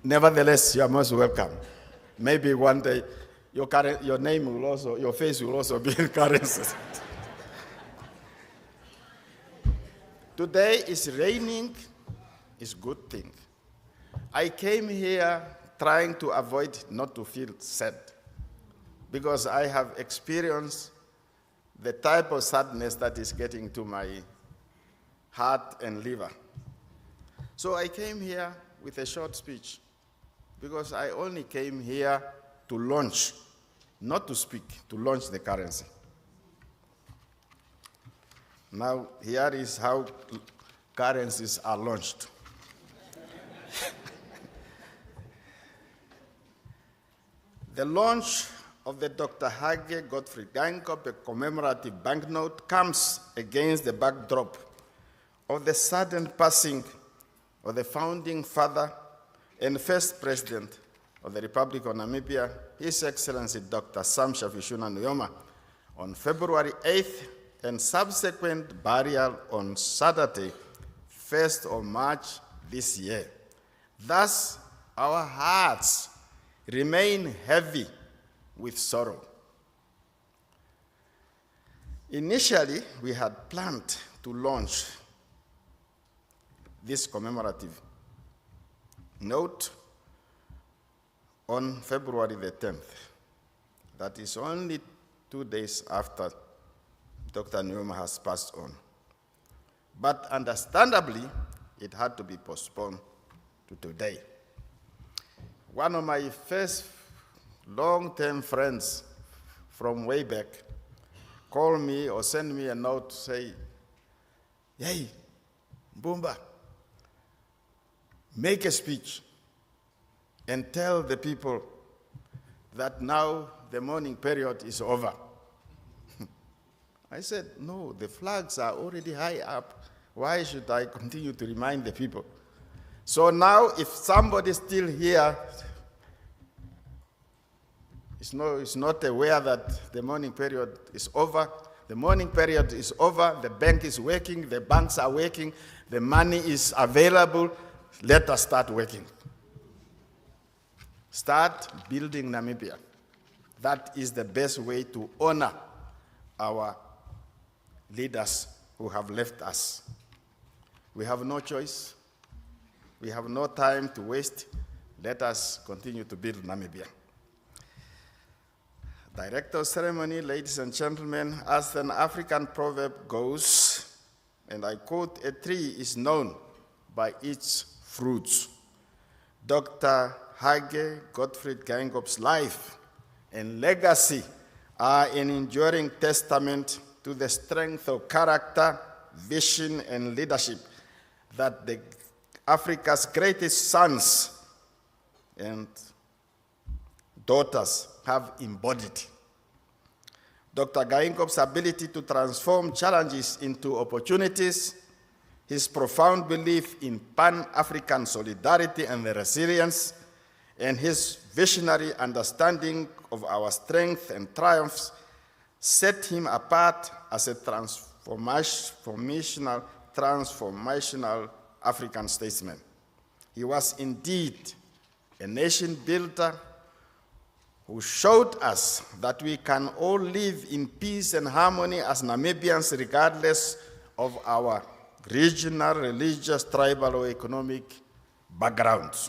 Nevertheless, you are most welcome. Maybe one day your name will also, your face will also be in currencies. Today is raining, is good thing. I came here trying to avoid not to feel sad, because I have experienced the type of sadness that is getting to my heart and liver. So I came here with a short speech, because I only came here to launch, not to speak, to launch the currency. Now, here is how currencies are launched. The launch of the Dr. Hage Geingob Commemorative Banknote comes against the backdrop of the sudden passing of the founding father and first president of the Republic of Namibia, His Excellency Dr. Sam Shafishuna Nujoma, on February 8th, and subsequent burial on Saturday, 1st of March this year. Thus, our hearts remain heavy with sorrow. Initially, we had planned to launch this commemorative note on February the 10th. That is only 2 days after Dr. Nujoma has passed on. But understandably, it had to be postponed to today. One of my first long-term friends from way back called me or sent me a note to say, "Hey, Mbumba, make a speech and tell the people that now the mourning period is over." I said, "No, the flags are already high up. Why should I continue to remind the people?" So now, if somebody still here is not aware that the mourning period is over, the mourning period is over, the bank is working, the banks are working, the money is available, let us start working. Start building Namibia. That is the best way to honor our leaders who have left us. We have no choice. We have no time to waste. Let us continue to build Namibia. Director of ceremony, ladies and gentlemen, as an African proverb goes, and I quote, "A tree is known by its fruits." Dr. Hage Gottfried Geingob's life and legacy are an enduring testament to the strength of character, vision, and leadership that Africa's greatest sons and daughters have embodied. Dr. Geingob's ability to transform challenges into opportunities, his profound belief in Pan-African solidarity and resilience, and his visionary understanding of our strengths and triumphs set him apart as a transformational African statesman. He was indeed a nation builder who showed us that we can all live in peace and harmony as Namibians, regardless of our regional, religious, tribal, or economic backgrounds.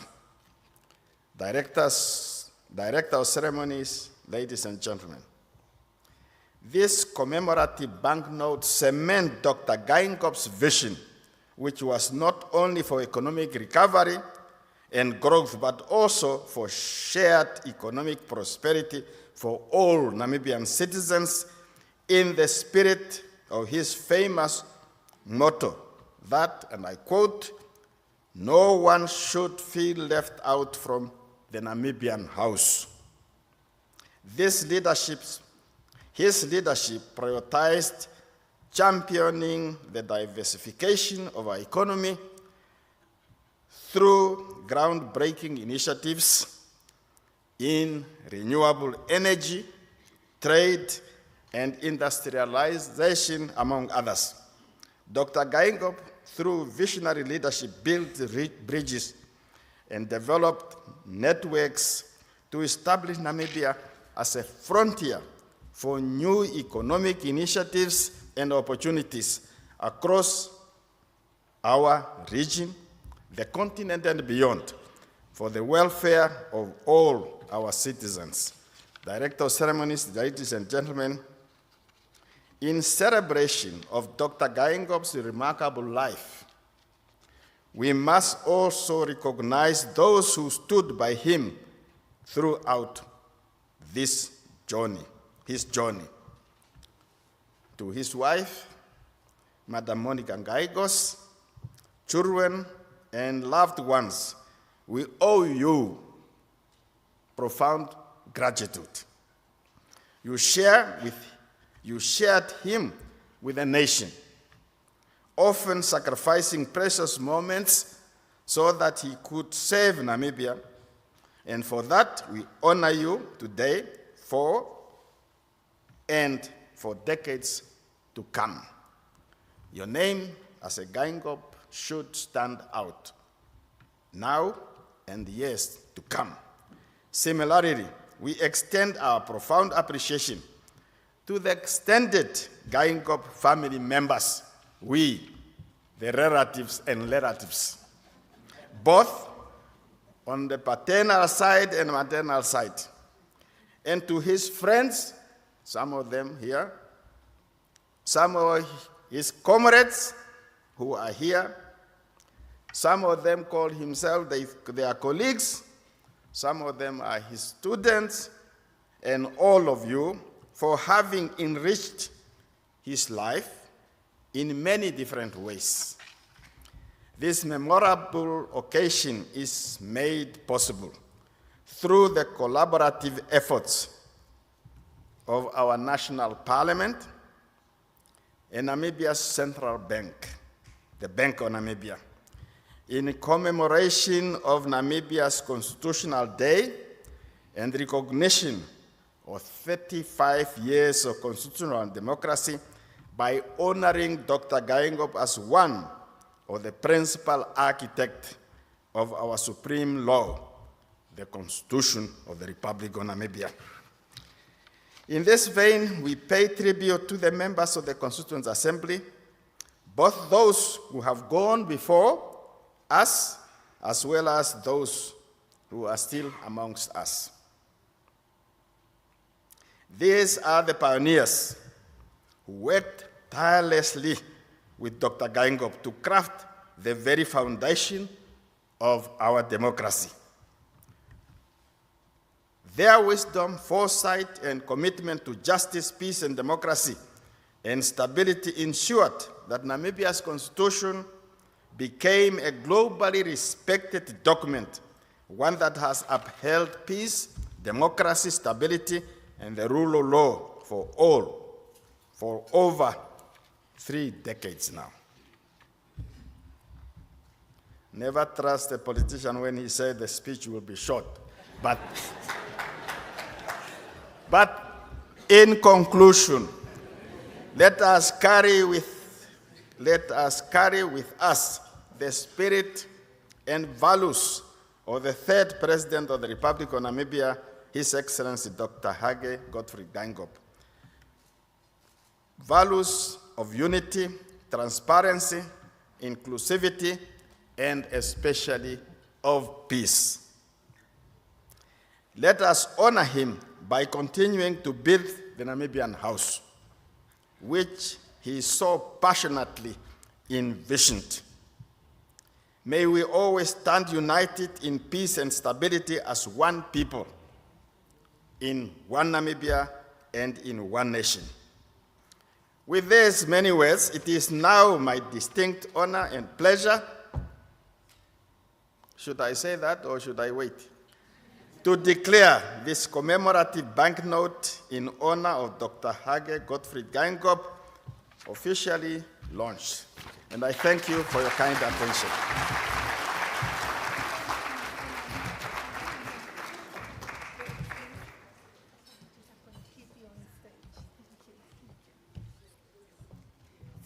Director of ceremonies, ladies and gentlemen, this commemorative banknote cements Dr. Geingob's vision, which was not only for economic recovery and growth, but also for shared economic prosperity for all Namibian citizens, in the spirit of his famous motto that, and I quote, "No one should feel left out from the Namibian house." His leadership prioritized championing the diversification of our economy through groundbreaking initiatives in renewable energy, trade, and industrialization, among others. Dr. Geingob, through visionary leadership, built bridges and developed networks to establish Namibia as a frontier for new economic initiatives and opportunities across our region, the continent, and beyond, for the welfare of all our citizens. Director of Ceremonies, ladies and gentlemen, in celebration of Dr. Geingob's remarkable life, we must also recognize those who stood by him throughout this journey, his journey. To his wife, Madam Monica Ngaigos, children, and loved ones, we owe you profound gratitude. You shared him with the nation, often sacrificing precious moments so that he could save Namibia. And for that, we honor you today and for decades to come. Your name as a Geingob should stand out now and years to come. Similarly, we extend our profound appreciation to the extended Geingob family members, we, the relatives and relatives, both on the paternal side and maternal side, and to his friends, some of them here, some of his comrades who are here, some of them call himself their colleagues, some of them are his students, and all of you for having enriched his life in many different ways. This memorable occasion is made possible through the collaborative efforts of our National Parliament and Namibia's Central Bank, the Bank of Namibia, in commemoration of Namibia's Constitutional Day and recognition of 35 years of constitutional democracy by honoring Dr. Geingob as one of the principal architects of our supreme law, the Constitution of the Republic of Namibia. In this vein, we pay tribute to the members of the Constituent Assembly, both those who have gone before us, as well as those who are still amongst us. These are the pioneers who worked tirelessly with Dr. Geingob to craft the very foundation of our democracy. Their wisdom, foresight, and commitment to justice, peace, and democracy and stability ensured that Namibia's constitution became a globally respected document, one that has upheld peace, democracy, stability, and the rule of law for over 3 decades now. Never trust a politician when he said the speech will be short. But in conclusion, let us carry with us the spirit and values of the third President of the Republic of Namibia, His Excellency Dr. Hage Godfrey Geingob. Values of unity, transparency, inclusivity, and especially of peace. Let us honor him by continuing to build the Namibian house, which he so passionately envisioned. May we always stand united in peace and stability as one people, in one Namibia and in one nation. With these many words, it is now my distinct honor and pleasure, should I say that or should I wait, to declare this commemorative banknote in honor of Dr. Hage Godfrey Geingob officially launched. And I thank you for your kind attention.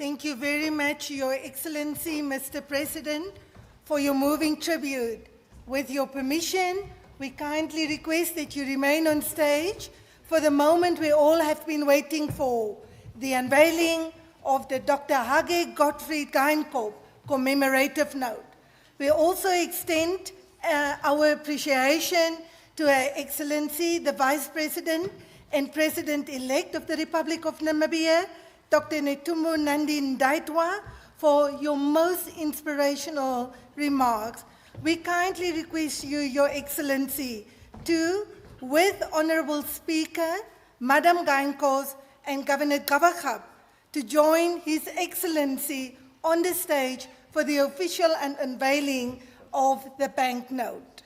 Thank you very much, Your Excellency, Mr. President, for your moving tribute. With your permission, we kindly request that you remain on stage for the moment we all have been waiting for, the unveiling of the Dr. Hage Geingob Commemorative Note. We also extend our appreciation to Her Excellency, the Vice President and President-elect of the Republic of Namibia, Dr. Netumbo Nandi-Ndaitwah, for your most inspirational remarks. We kindly request you, Your Excellency, to, with Honorable Speaker, Madam Geingob and Governor Gavagab, to join His Excellency on the stage for the official unveiling of the banknote.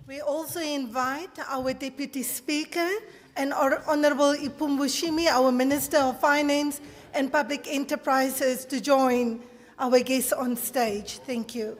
We also invite our Deputy Speaker and our Honorable Ipumbushimi, our Minister of Finance and Public Enterprises, to join our guests on stage. Thank you.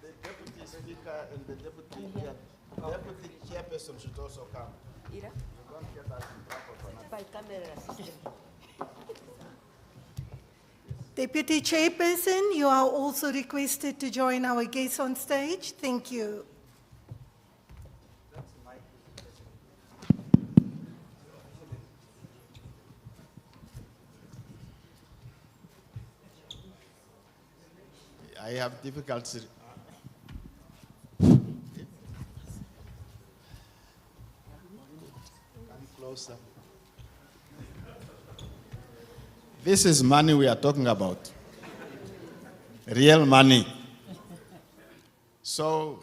The Deputy Speaker and the Deputy Chairperson should also come. You don't get us in trouble for nothing. Deputy Chairperson, you are also requested to join our guests on stage. Thank you. I have difficulty. Come closer. This is money we are talking about. Real money. So,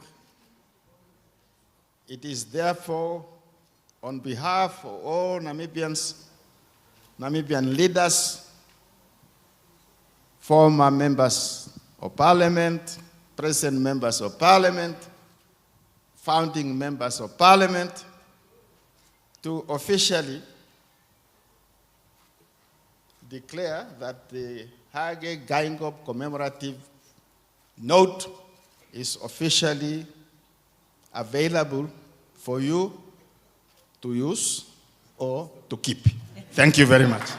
it is therefore on behalf of all Namibians, Namibian leaders, former members of Parliament, present members of Parliament, founding members of Parliament, to officially declare that the Hage Geingob Commemorative Note is officially available for you to use or to keep. Thank you very much.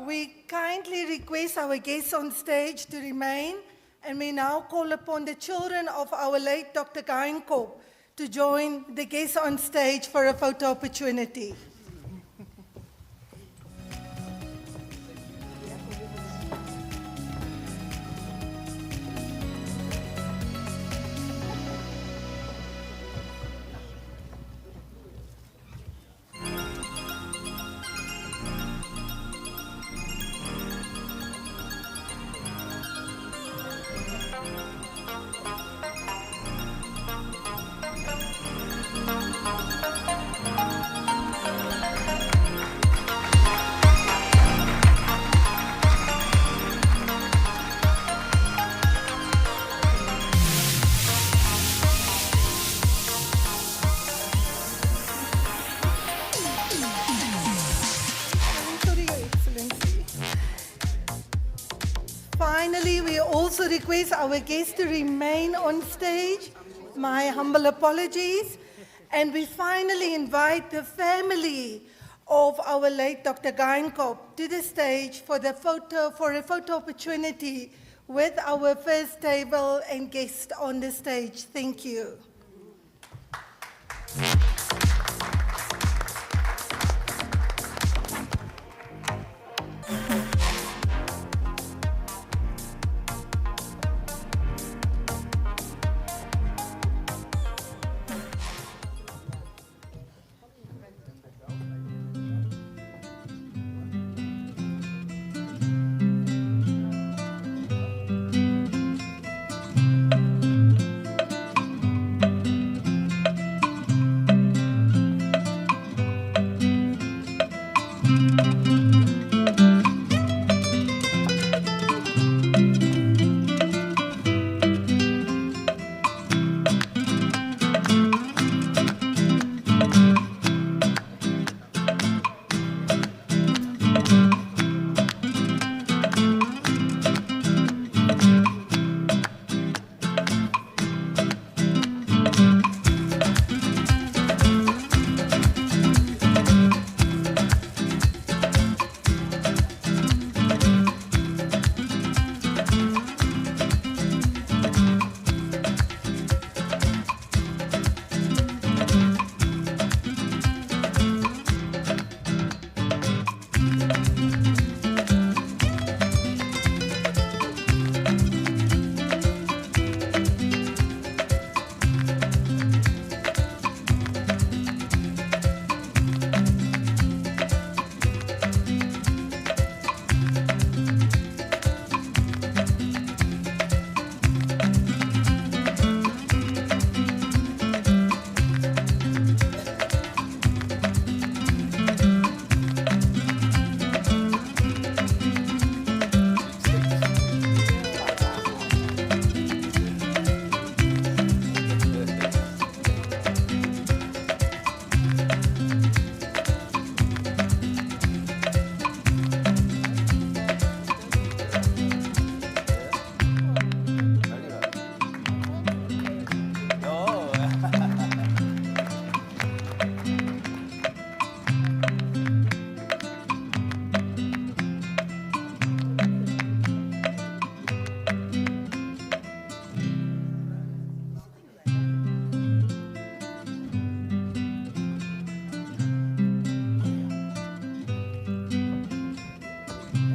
We kindly request our guests on stage to remain, and we now call upon the children of our late Dr. Geingob to join the guests on stage for a photo opportunity. also request our guests to remain on stage. My humble apologies. And we finally invite the family of our late Dr. Geingob to the stage for a photo opportunity with our first table and guests on the stage. Thank you.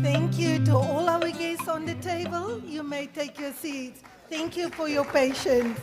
Thank you to all our guests on the table. You may take your seats. Thank you for your patience.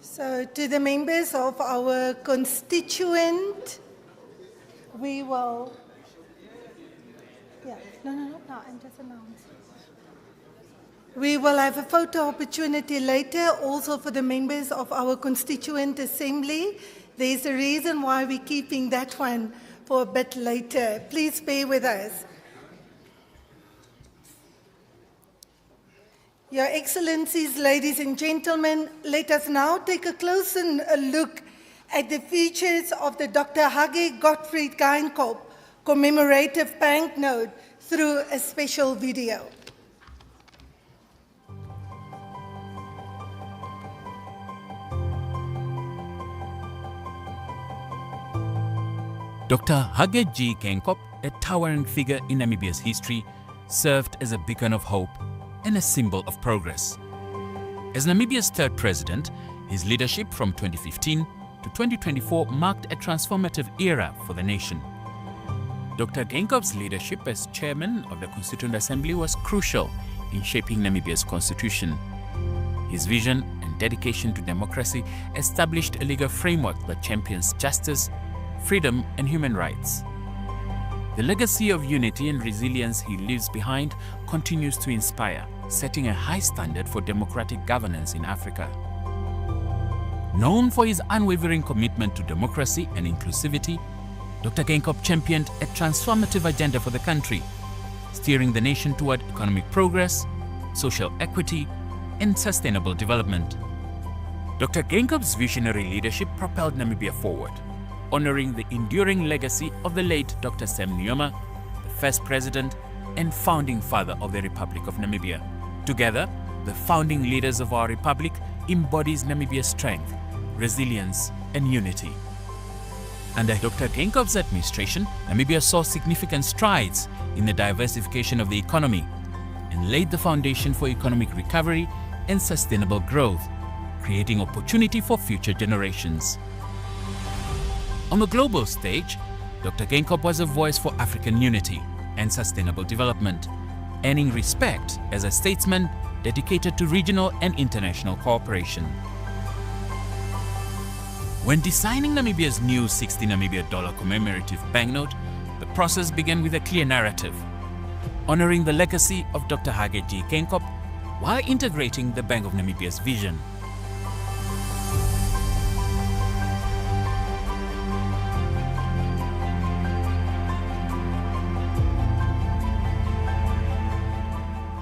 So to the members of our constituent, we will, no, I'm just announcing. We will have a photo opportunity later also for the members of our constituent assembly. There's a reason why we're keeping that one for a bit later. Please bear with us. Your Excellencies, ladies and gentlemen, let us now take a closer look at the features of the Dr. Hage Geingob Commemorative Banknote through a special video. Dr. Hage G. Geingob, a towering figure in Namibia's history, served as a beacon of hope and a symbol of progress. As Namibia's third president, his leadership from 2015 to 2024 marked a transformative era for the nation. Dr. Geingob's leadership as chairman of the Constituent Assembly was crucial in shaping Namibia's constitution. His vision and dedication to democracy established a legal framework that champions justice, freedom, and human rights. The legacy of unity and resilience he leaves behind continues to inspire, setting a high standard for democratic governance in Africa. Known for his unwavering commitment to democracy and inclusivity, Dr. Geingob championed a transformative agenda for the country, steering the nation toward economic progress, social equity, and sustainable development. Dr. Geingob's visionary leadership propelled Namibia forward, honoring the enduring legacy of the late Dr. Sam Nujoma, the first president and founding father of the Republic of Namibia. Together, the founding leaders of our republic embodies Namibia's strength, resilience, and unity. Under Dr. Geingob's administration, Namibia saw significant strides in the diversification of the economy and laid the foundation for economic recovery and sustainable growth, creating opportunity for future generations. On the global stage, Dr. Geingob was a voice for African unity and sustainable development, earning respect as a statesman dedicated to regional and international cooperation. When designing Namibia's new 60 Namibia dollar commemorative banknote, the process began with a clear narrative, honoring the legacy of Dr. Hage G. Geingob while integrating the Bank of Namibia's vision.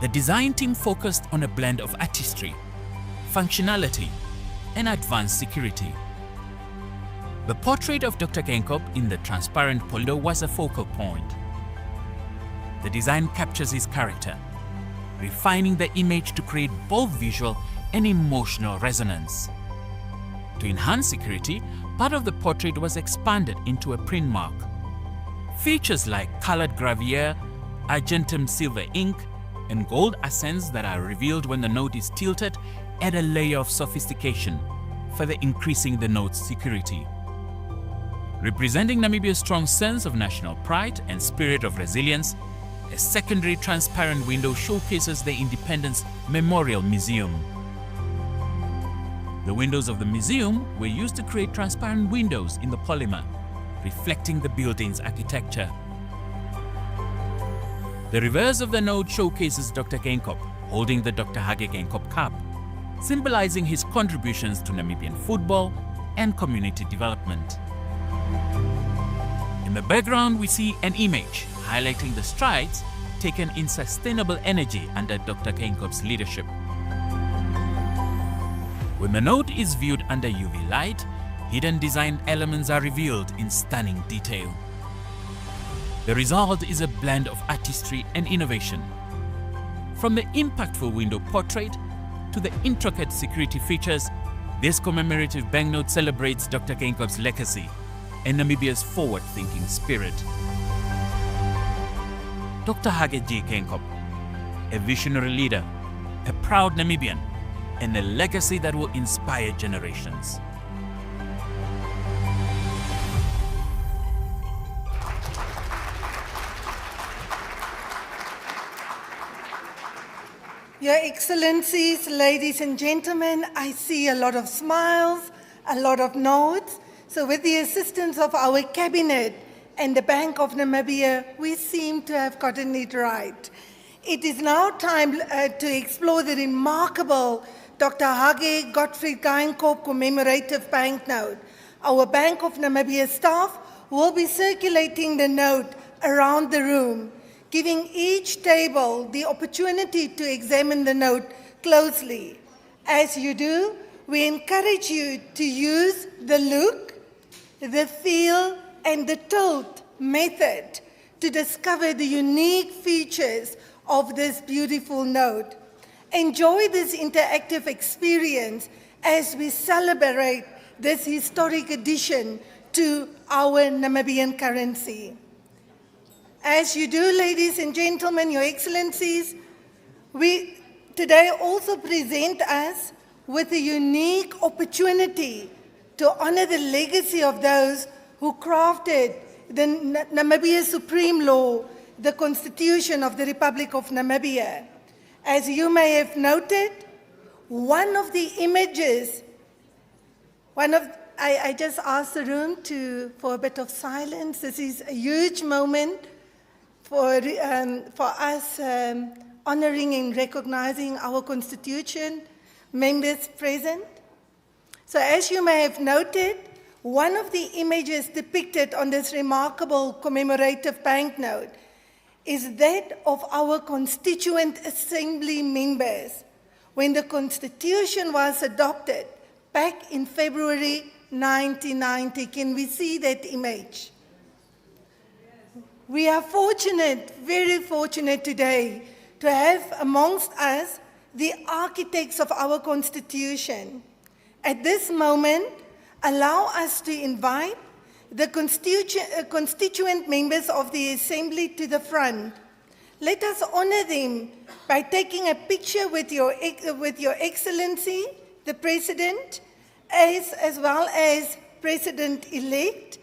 The design team focused on a blend of artistry, functionality, and advanced security. The portrait of Dr. Geingob in the transparent poldo was a focal point. The design captures his character, refining the image to create both visual and emotional resonance. To enhance security, part of the portrait was expanded into a print mark. Features like colored gravier, argentum silver ink, and gold accents that are revealed when the note is tilted add a layer of sophistication, further increasing the note's security. Representing Namibia's strong sense of national pride and spirit of resilience, a secondary transparent window showcases the Independence Memorial Museum. The windows of the museum were used to create transparent windows in the polymer, reflecting the building's architecture. The reverse of the note showcases Dr. Geingob holding the Dr. Hage Geingob Cup, symbolizing his contributions to Namibian football and community development. In the background, we see an image highlighting the strides taken in sustainable energy under Dr. Geingob's leadership. When the note is viewed under UV light, hidden design elements are revealed in stunning detail. The result is a blend of artistry and innovation. From the impactful window portrait to the intricate security features, this commemorative banknote celebrates Dr. Geingob's legacy and Namibia's forward-thinking spirit. Dr. Hage G. Geingob, a visionary leader, a proud Namibian, and a legacy that will inspire generations. Your Excellencies, ladies and gentlemen, I see a lot of smiles, a lot of nods. So with the assistance of our cabinet and the Bank of Namibia, we seem to have gotten it right. It is now time to explore the remarkable Dr. Hage Geingob Commemorative Banknote. Our Bank of Namibia staff will be circulating the note around the room, giving each table the opportunity to examine the note closely. As you do, we encourage you to use the look, the feel, and the tilt method to discover the unique features of this beautiful note. Enjoy this interactive experience as we celebrate this historic addition to our Namibian currency. As you do, ladies and gentlemen, Your Excellencies, we today also present us with a unique opportunity to honor the legacy of those who crafted the Namibia Supreme Law, the Constitution of the Republic of Namibia. As you may have noted, one of the images, I just asked the room for a bit of silence. This is a huge moment for us honoring and recognizing our Constitution, members present. So as you may have noted, one of the images depicted on this remarkable commemorative banknote is that of our Constituent Assembly members when the Constitution was adopted back in February 1990. Can we see that image? We are fortunate, very fortunate today to have amongst us the architects of our Constitution. At this moment, allow us to invite the constituent members of the Assembly to the front. Let us honor them by taking a picture with Your Excellency, the President, as well as President-elect,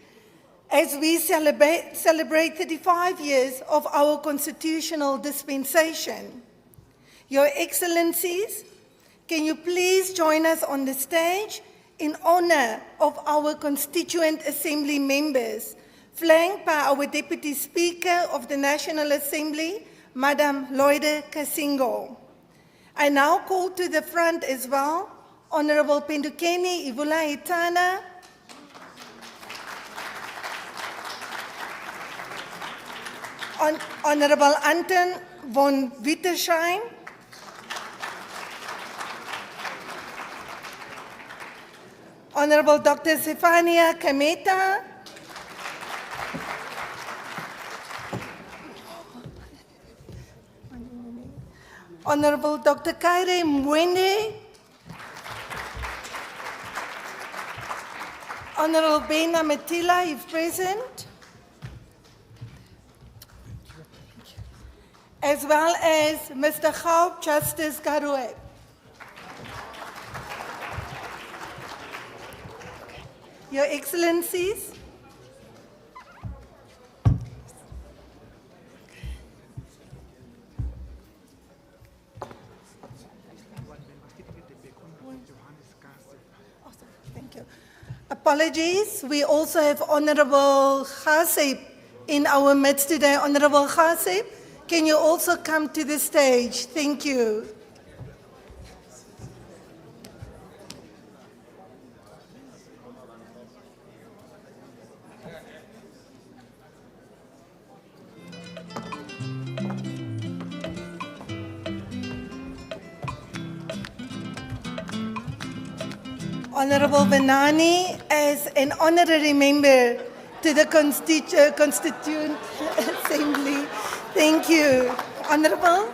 as we celebrate 35 years of our constitutional dispensation. Your Excellencies, can you please join us on the stage in honor of our Constituent Assembly members, flanked by our Deputy Speaker of the National Assembly, Madam Loide Kasingo. I now call to the front as well, Honorable Pendukeni Ivula Itana, Honorable Anton von Wittersheim, Honorable Dr. Stefania Kameta, Honorable Dr. Kaire Mwende, Honorable Bena Matila, if present, as well as Mr. Gaup, Justice Garouet. Your Excellencies, thank you. Apologies, we also have Honorable Khasib in our midst today. Honorable Khasib, can you also come to the stage? Thank you. Honorable Venani, as an honorary member to the Constituent Assembly. Thank you. Honorable.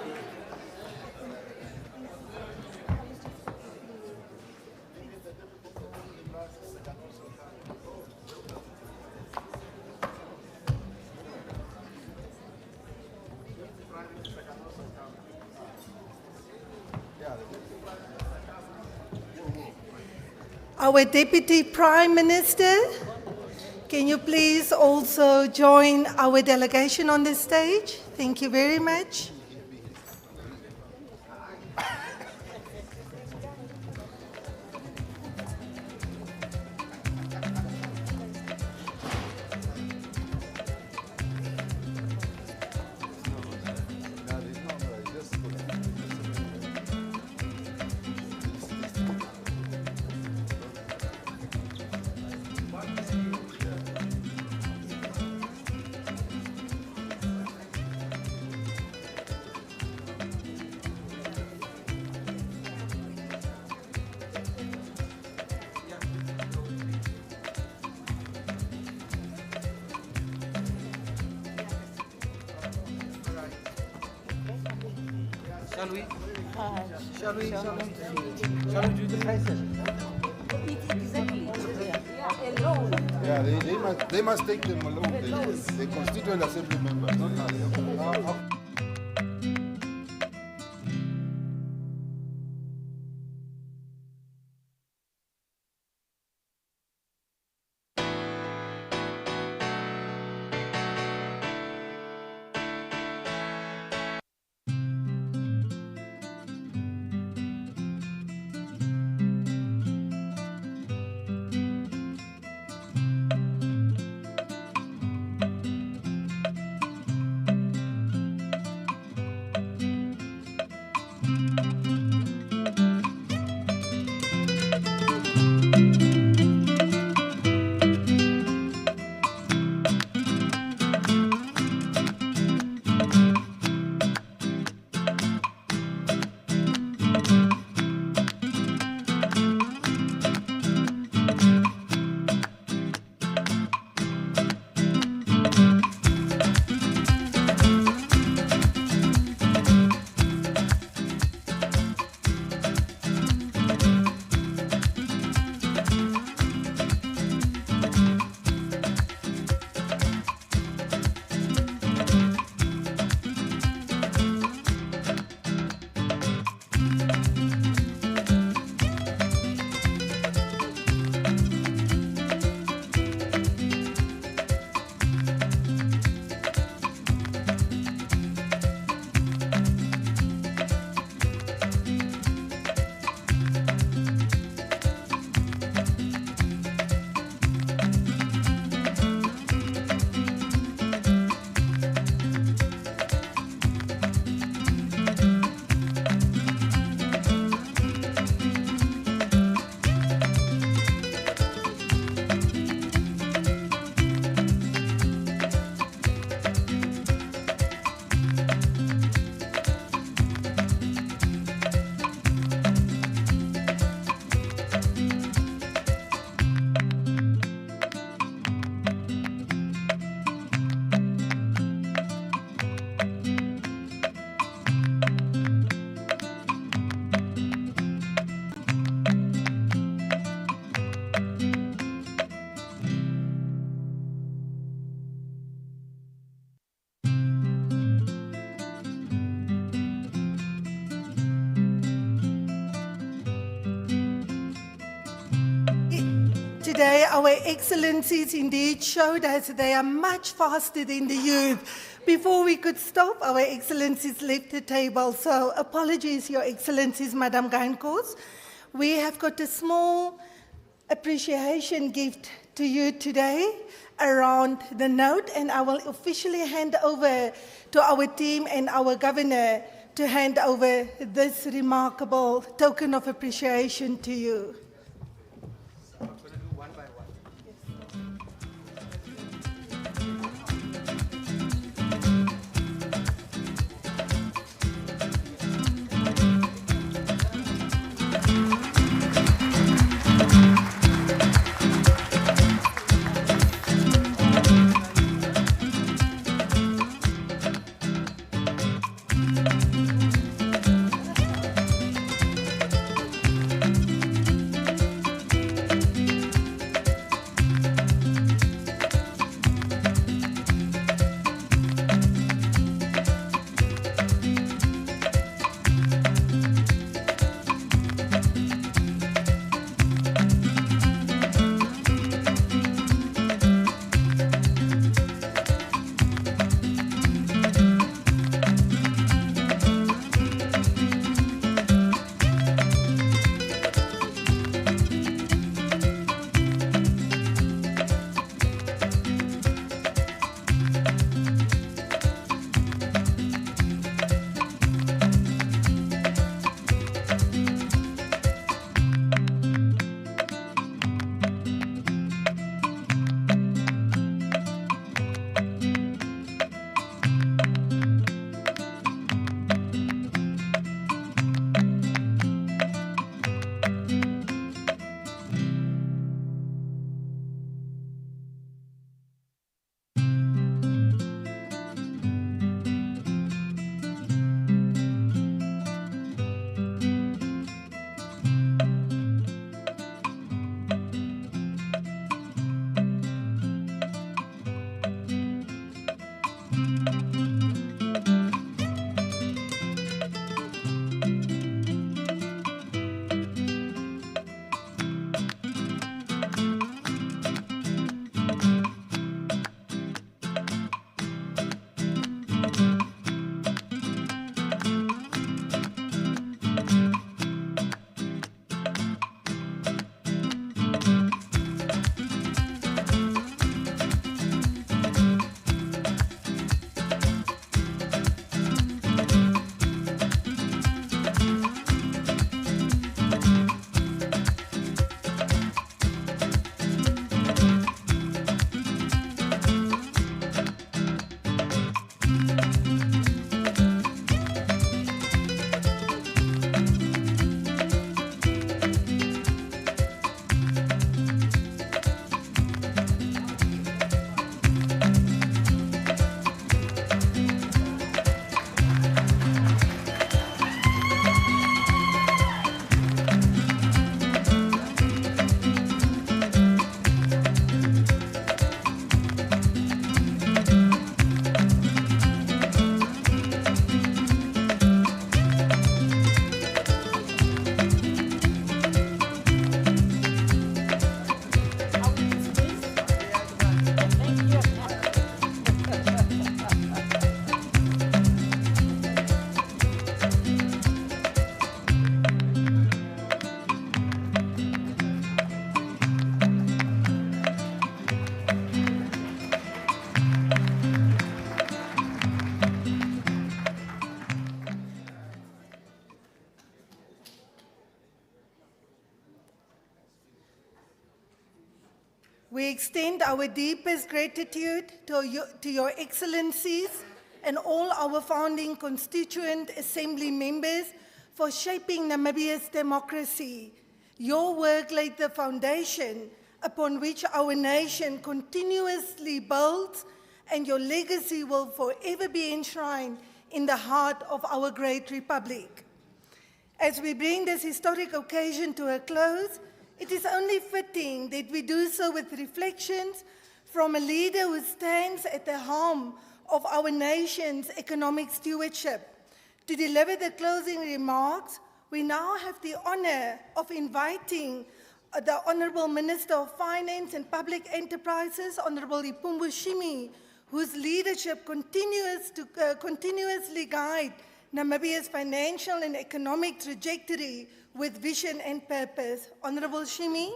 Our Deputy Prime Minister, can you please also join our delegation on the stage? Thank you very much. Shall we do the present? Yeah, they must take them alone. The constituent assembly members, not us. Today, our excellencies indeed showed us they are much faster than the youth. Before we could stop, our excellencies left the table. So apologies, your excellencies, Madam Geingob. We have got a small appreciation gift to you today around the note, and I will officially hand over to our team and our governor to hand over this remarkable token of appreciation to you. extend our deepest gratitude to your excellencies and all our founding constituent assembly members for shaping Namibia's democracy. Your work laid the foundation upon which our nation continuously builds, and your legacy will forever be enshrined in the heart of our great republic. As we bring this historic occasion to a close, it is only fitting that we do so with reflections from a leader who stands at the helm of our nation's economic stewardship. To deliver the closing remarks, we now have the honor of inviting the Honorable Minister of Finance and Public Enterprises, Honorable Ipumbu Shimi, whose leadership continuously guide Namibia's financial and economic trajectory with vision and purpose. Honorable Shimi.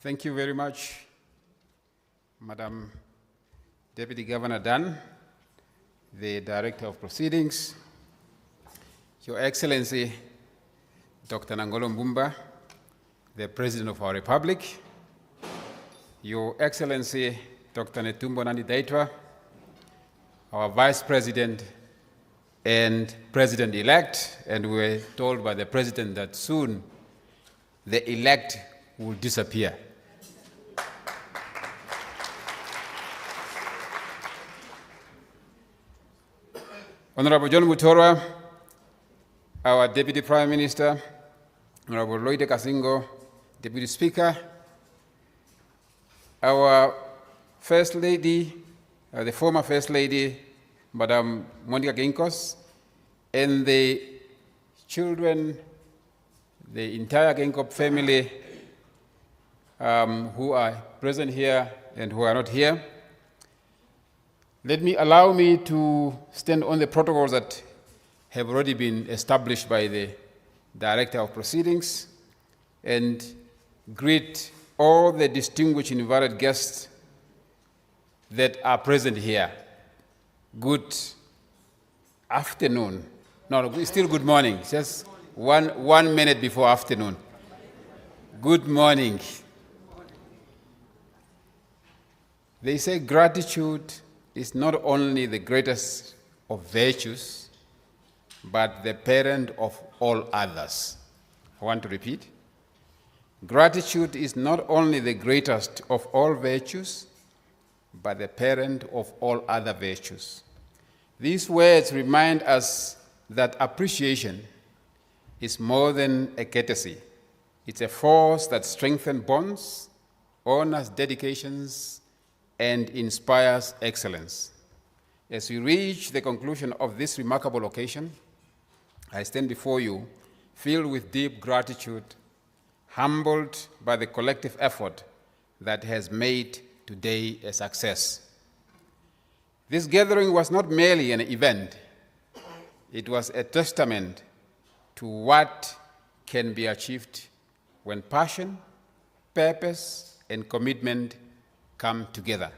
Thank you very much, Madam Deputy Governor Dan, the Director of Proceedings, Your Excellency, Dr. Nangolo Mbumba, the President of our Republic, Your Excellency, Dr. Netumbo Nandi-Ndaitwah, our Vice President and President-elect, and we were told by the President that soon the elect will disappear. Honorable John Mutorwa, our Deputy Prime Minister, Honorable Lloyd Kasingo, Deputy Speaker, our First Lady, the former First Lady, Madam Monica Ginkos, and the children, the entire Geingob family who are present here and who are not here. Allow me to stand on the protocols that have already been established by the Director of Proceedings and greet all the distinguished invited guests that are present here. Good afternoon. No, it's still good morning. Just one minute before afternoon. Good morning. They say gratitude is not only the greatest of virtues, but the parent of all others. I want to repeat. Gratitude is not only the greatest of all virtues, but the parent of all other virtues. These words remind us that appreciation is more than a courtesy. It's a force that strengthens bonds, honors dedications, and inspires excellence. As we reach the conclusion of this remarkable occasion, I stand before you filled with deep gratitude, humbled by the collective effort that has made today a success. This gathering was not merely an event, it was a testament to what can be achieved when passion, purpose, and commitment come together.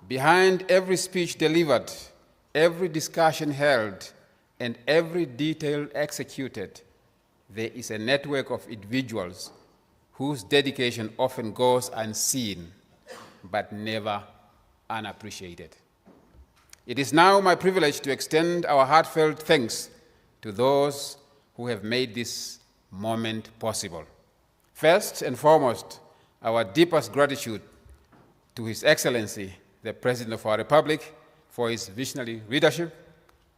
Behind every speech delivered, every discussion held, and every detail executed, there is a network of individuals whose dedication often goes unseen, but never unappreciated. It is now my privilege to extend our heartfelt thanks to those who have made this moment possible. First and foremost, our deepest gratitude to His Excellency, the President of our Republic, for his visionary leadership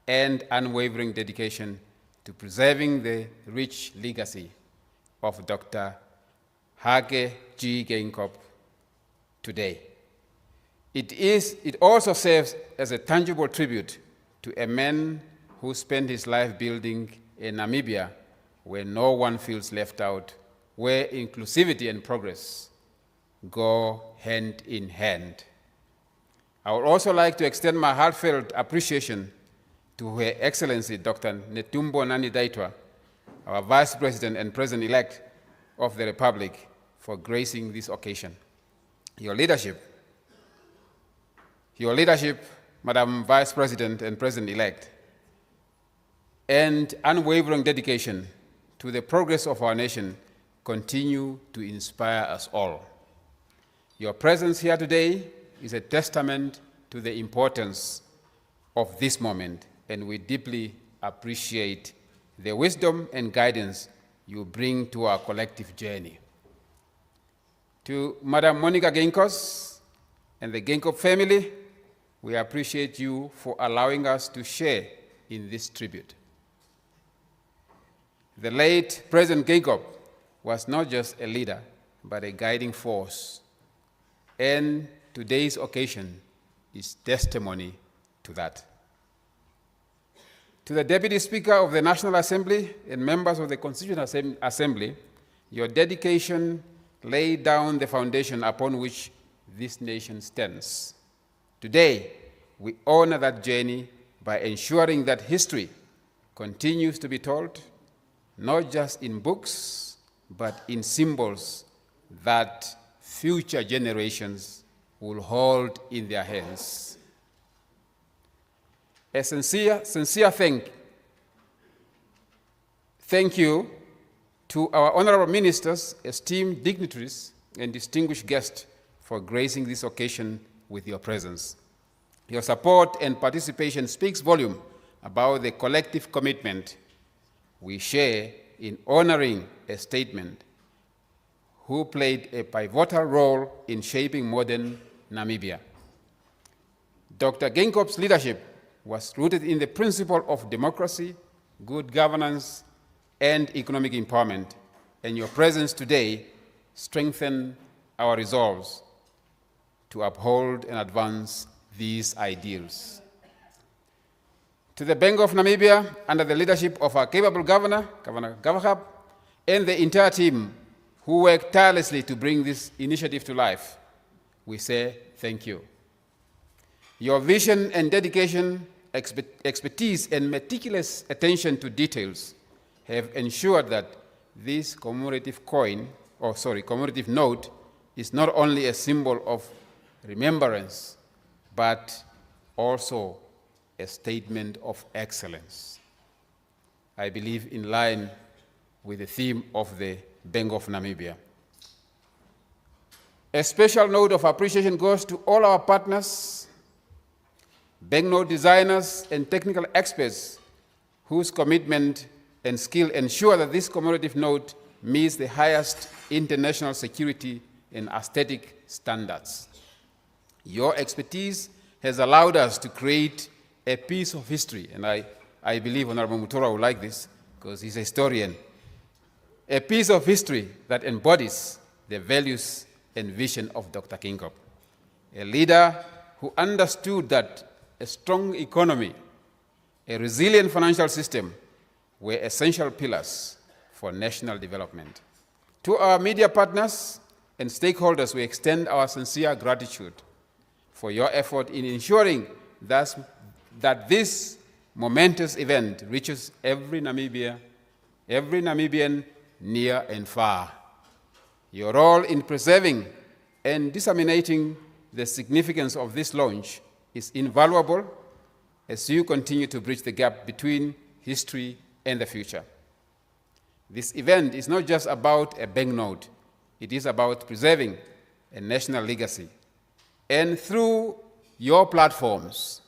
and unwavering dedication to preserving the rich legacy of Dr. Hage G. Geingob today. It also serves as a tangible tribute to a man who spent his life building a Namibia where no one feels left out, where inclusivity and progress go hand in hand. I would also like to extend my heartfelt appreciation to Her Excellency Dr. Netumbo Nandi-Ndaitwah our Vice President and President-elect of the Republic, for gracing this occasion. Your leadership, Madam Vice President and President-elect, and unwavering dedication to the progress of our nation continue to inspire us all. Your presence here today is a testament to the importance of this moment, and we deeply appreciate the wisdom and guidance you bring to our collective journey. To Madam Monica Geinkos and the Geingob family, we appreciate you for allowing us to share in this tribute. The late President Geingob was not just a leader, but a guiding force, and today's occasion is testimony to that. To the Deputy Speaker of the National Assembly and members of the Constituent Assembly, your dedication laid down the foundation upon which this nation stands. Today, we honor that journey by ensuring that history continues to be told, not just in books, but in symbols that future generations will hold in their hands. A sincere thank you to our honorable ministers, esteemed dignitaries, and distinguished guests for gracing this occasion with your presence. Your support and participation speaks volume about the collective commitment we share in honoring a statesman who played a pivotal role in shaping modern Namibia. Dr. Geinkop's leadership was rooted in the principle of democracy, good governance, and economic empowerment, and your presence today strengthens our resolves to uphold and advance these ideals. To the Bank of Namibia, under the leadership of our capable Governor Geingob, and the entire team who worked tirelessly to bring this initiative to life, we say thank you. Your vision and dedication, expertise, and meticulous attention to details have ensured that this commemorative note is not only a symbol of remembrance, but also a statement of excellence. I believe in line with the theme of the Bank of Namibia. A special note of appreciation goes to all our partners, banknote designers, and technical experts whose commitment and skill ensure that this commemorative note meets the highest international security and aesthetic standards. Your expertise has allowed us to create a piece of history, and I believe Honorable Mutura will like this because he's a historian, a piece of history that embodies the values and vision of Dr. Geingob, a leader who understood that a strong economy, a resilient financial system were essential pillars for national development. To our media partners and stakeholders, we extend our sincere gratitude for your effort in ensuring that this momentous event reaches every Namibian near and far. Your role in preserving and disseminating the significance of this launch is invaluable as you continue to bridge the gap between history and the future. This event is not just about a banknote, it is about preserving a national legacy. And through your platforms,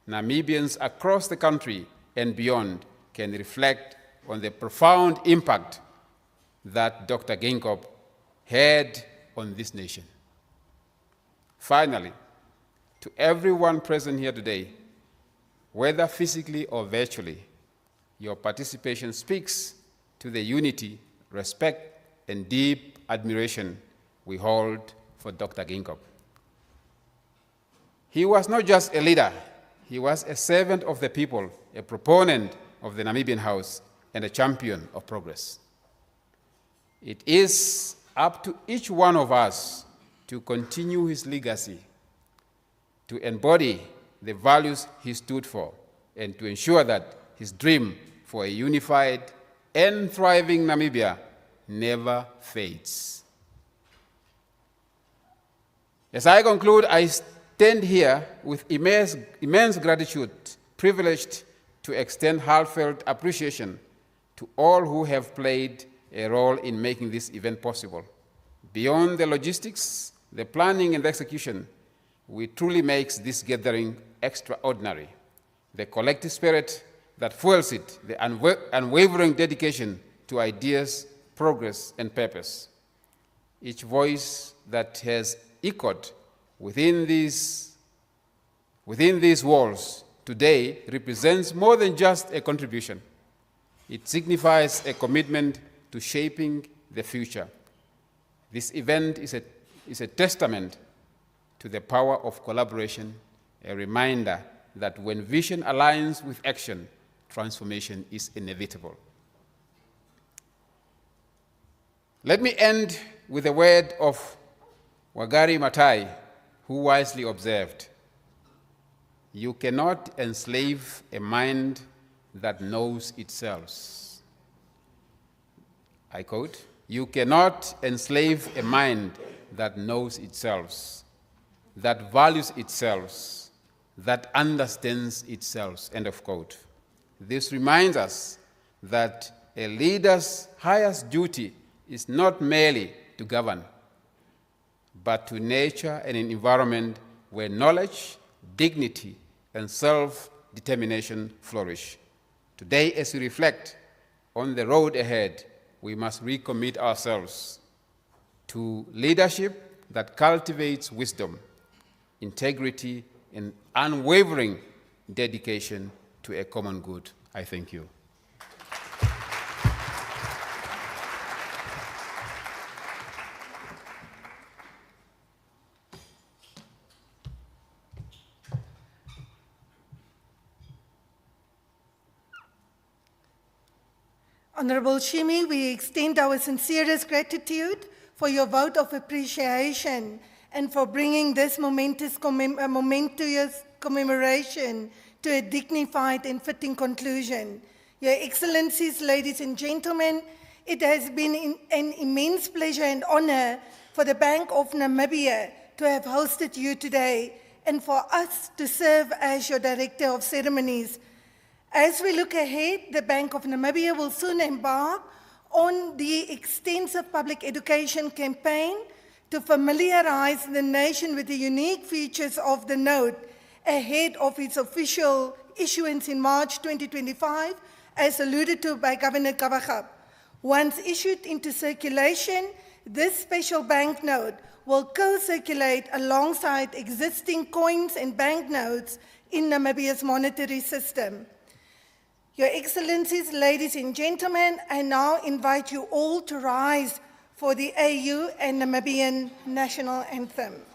Namibians across the country and beyond can reflect on the profound impact that Dr. Geingob had on this nation. Finally, to everyone present here today, whether physically or virtually, your participation speaks to the unity, respect, and deep admiration we hold for Dr. Geingob. He was not just a leader, he was a servant of the people, a proponent of the Namibian House, and a champion of progress. It is up to each one of us to continue his legacy, to embody the values he stood for, and to ensure that his dream for a unified, and thriving Namibia never fades. As I conclude, I stand here with immense gratitude, privileged to extend heartfelt appreciation to all who have played a role in making this event possible. Beyond the logistics, the planning and the execution, what truly makes this gathering extraordinary. The collective spirit that fuels it, the unwavering dedication to ideas, progress, and purpose. Each voice that has echoed within these walls today represents more than just a contribution. It signifies a commitment to shaping the future. This event is a testament to the power of collaboration, a reminder that when vision aligns with action, transformation is inevitable. Let me end with a word of Wangari Maathai, who wisely observed, "You cannot enslave a mind that knows itself." I quote, "You cannot enslave a mind that knows itself, that values itself, that understands itself," end of quote. This reminds us that a leader's highest duty is not merely to govern, but to nurture an environment where knowledge, dignity, and self-determination flourish. Today, as we reflect on the road ahead, we must recommit ourselves to leadership that cultivates wisdom, integrity, and unwavering dedication to a common good. I thank you. Honorable Shimi, we extend our sincerest gratitude for your vote of appreciation and for bringing this momentous commemoration to a dignified and fitting conclusion. Your Excellencies, ladies and gentlemen, it has been an immense pleasure and honor for the Bank of Namibia to have hosted you today and for us to serve as your Director of Ceremonies. As we look ahead, the Bank of Namibia will soon embark on the extensive public education campaign to familiarize the nation with the unique features of the note ahead of its official issuance in March 2025, as alluded to by Governor Geingob. Once issued into circulation, this special banknote will co-circulate alongside existing coins and banknotes in Namibia's monetary system. Your Excellencies, ladies and gentlemen, I now invite you all to rise for the AU and Namibian national anthem.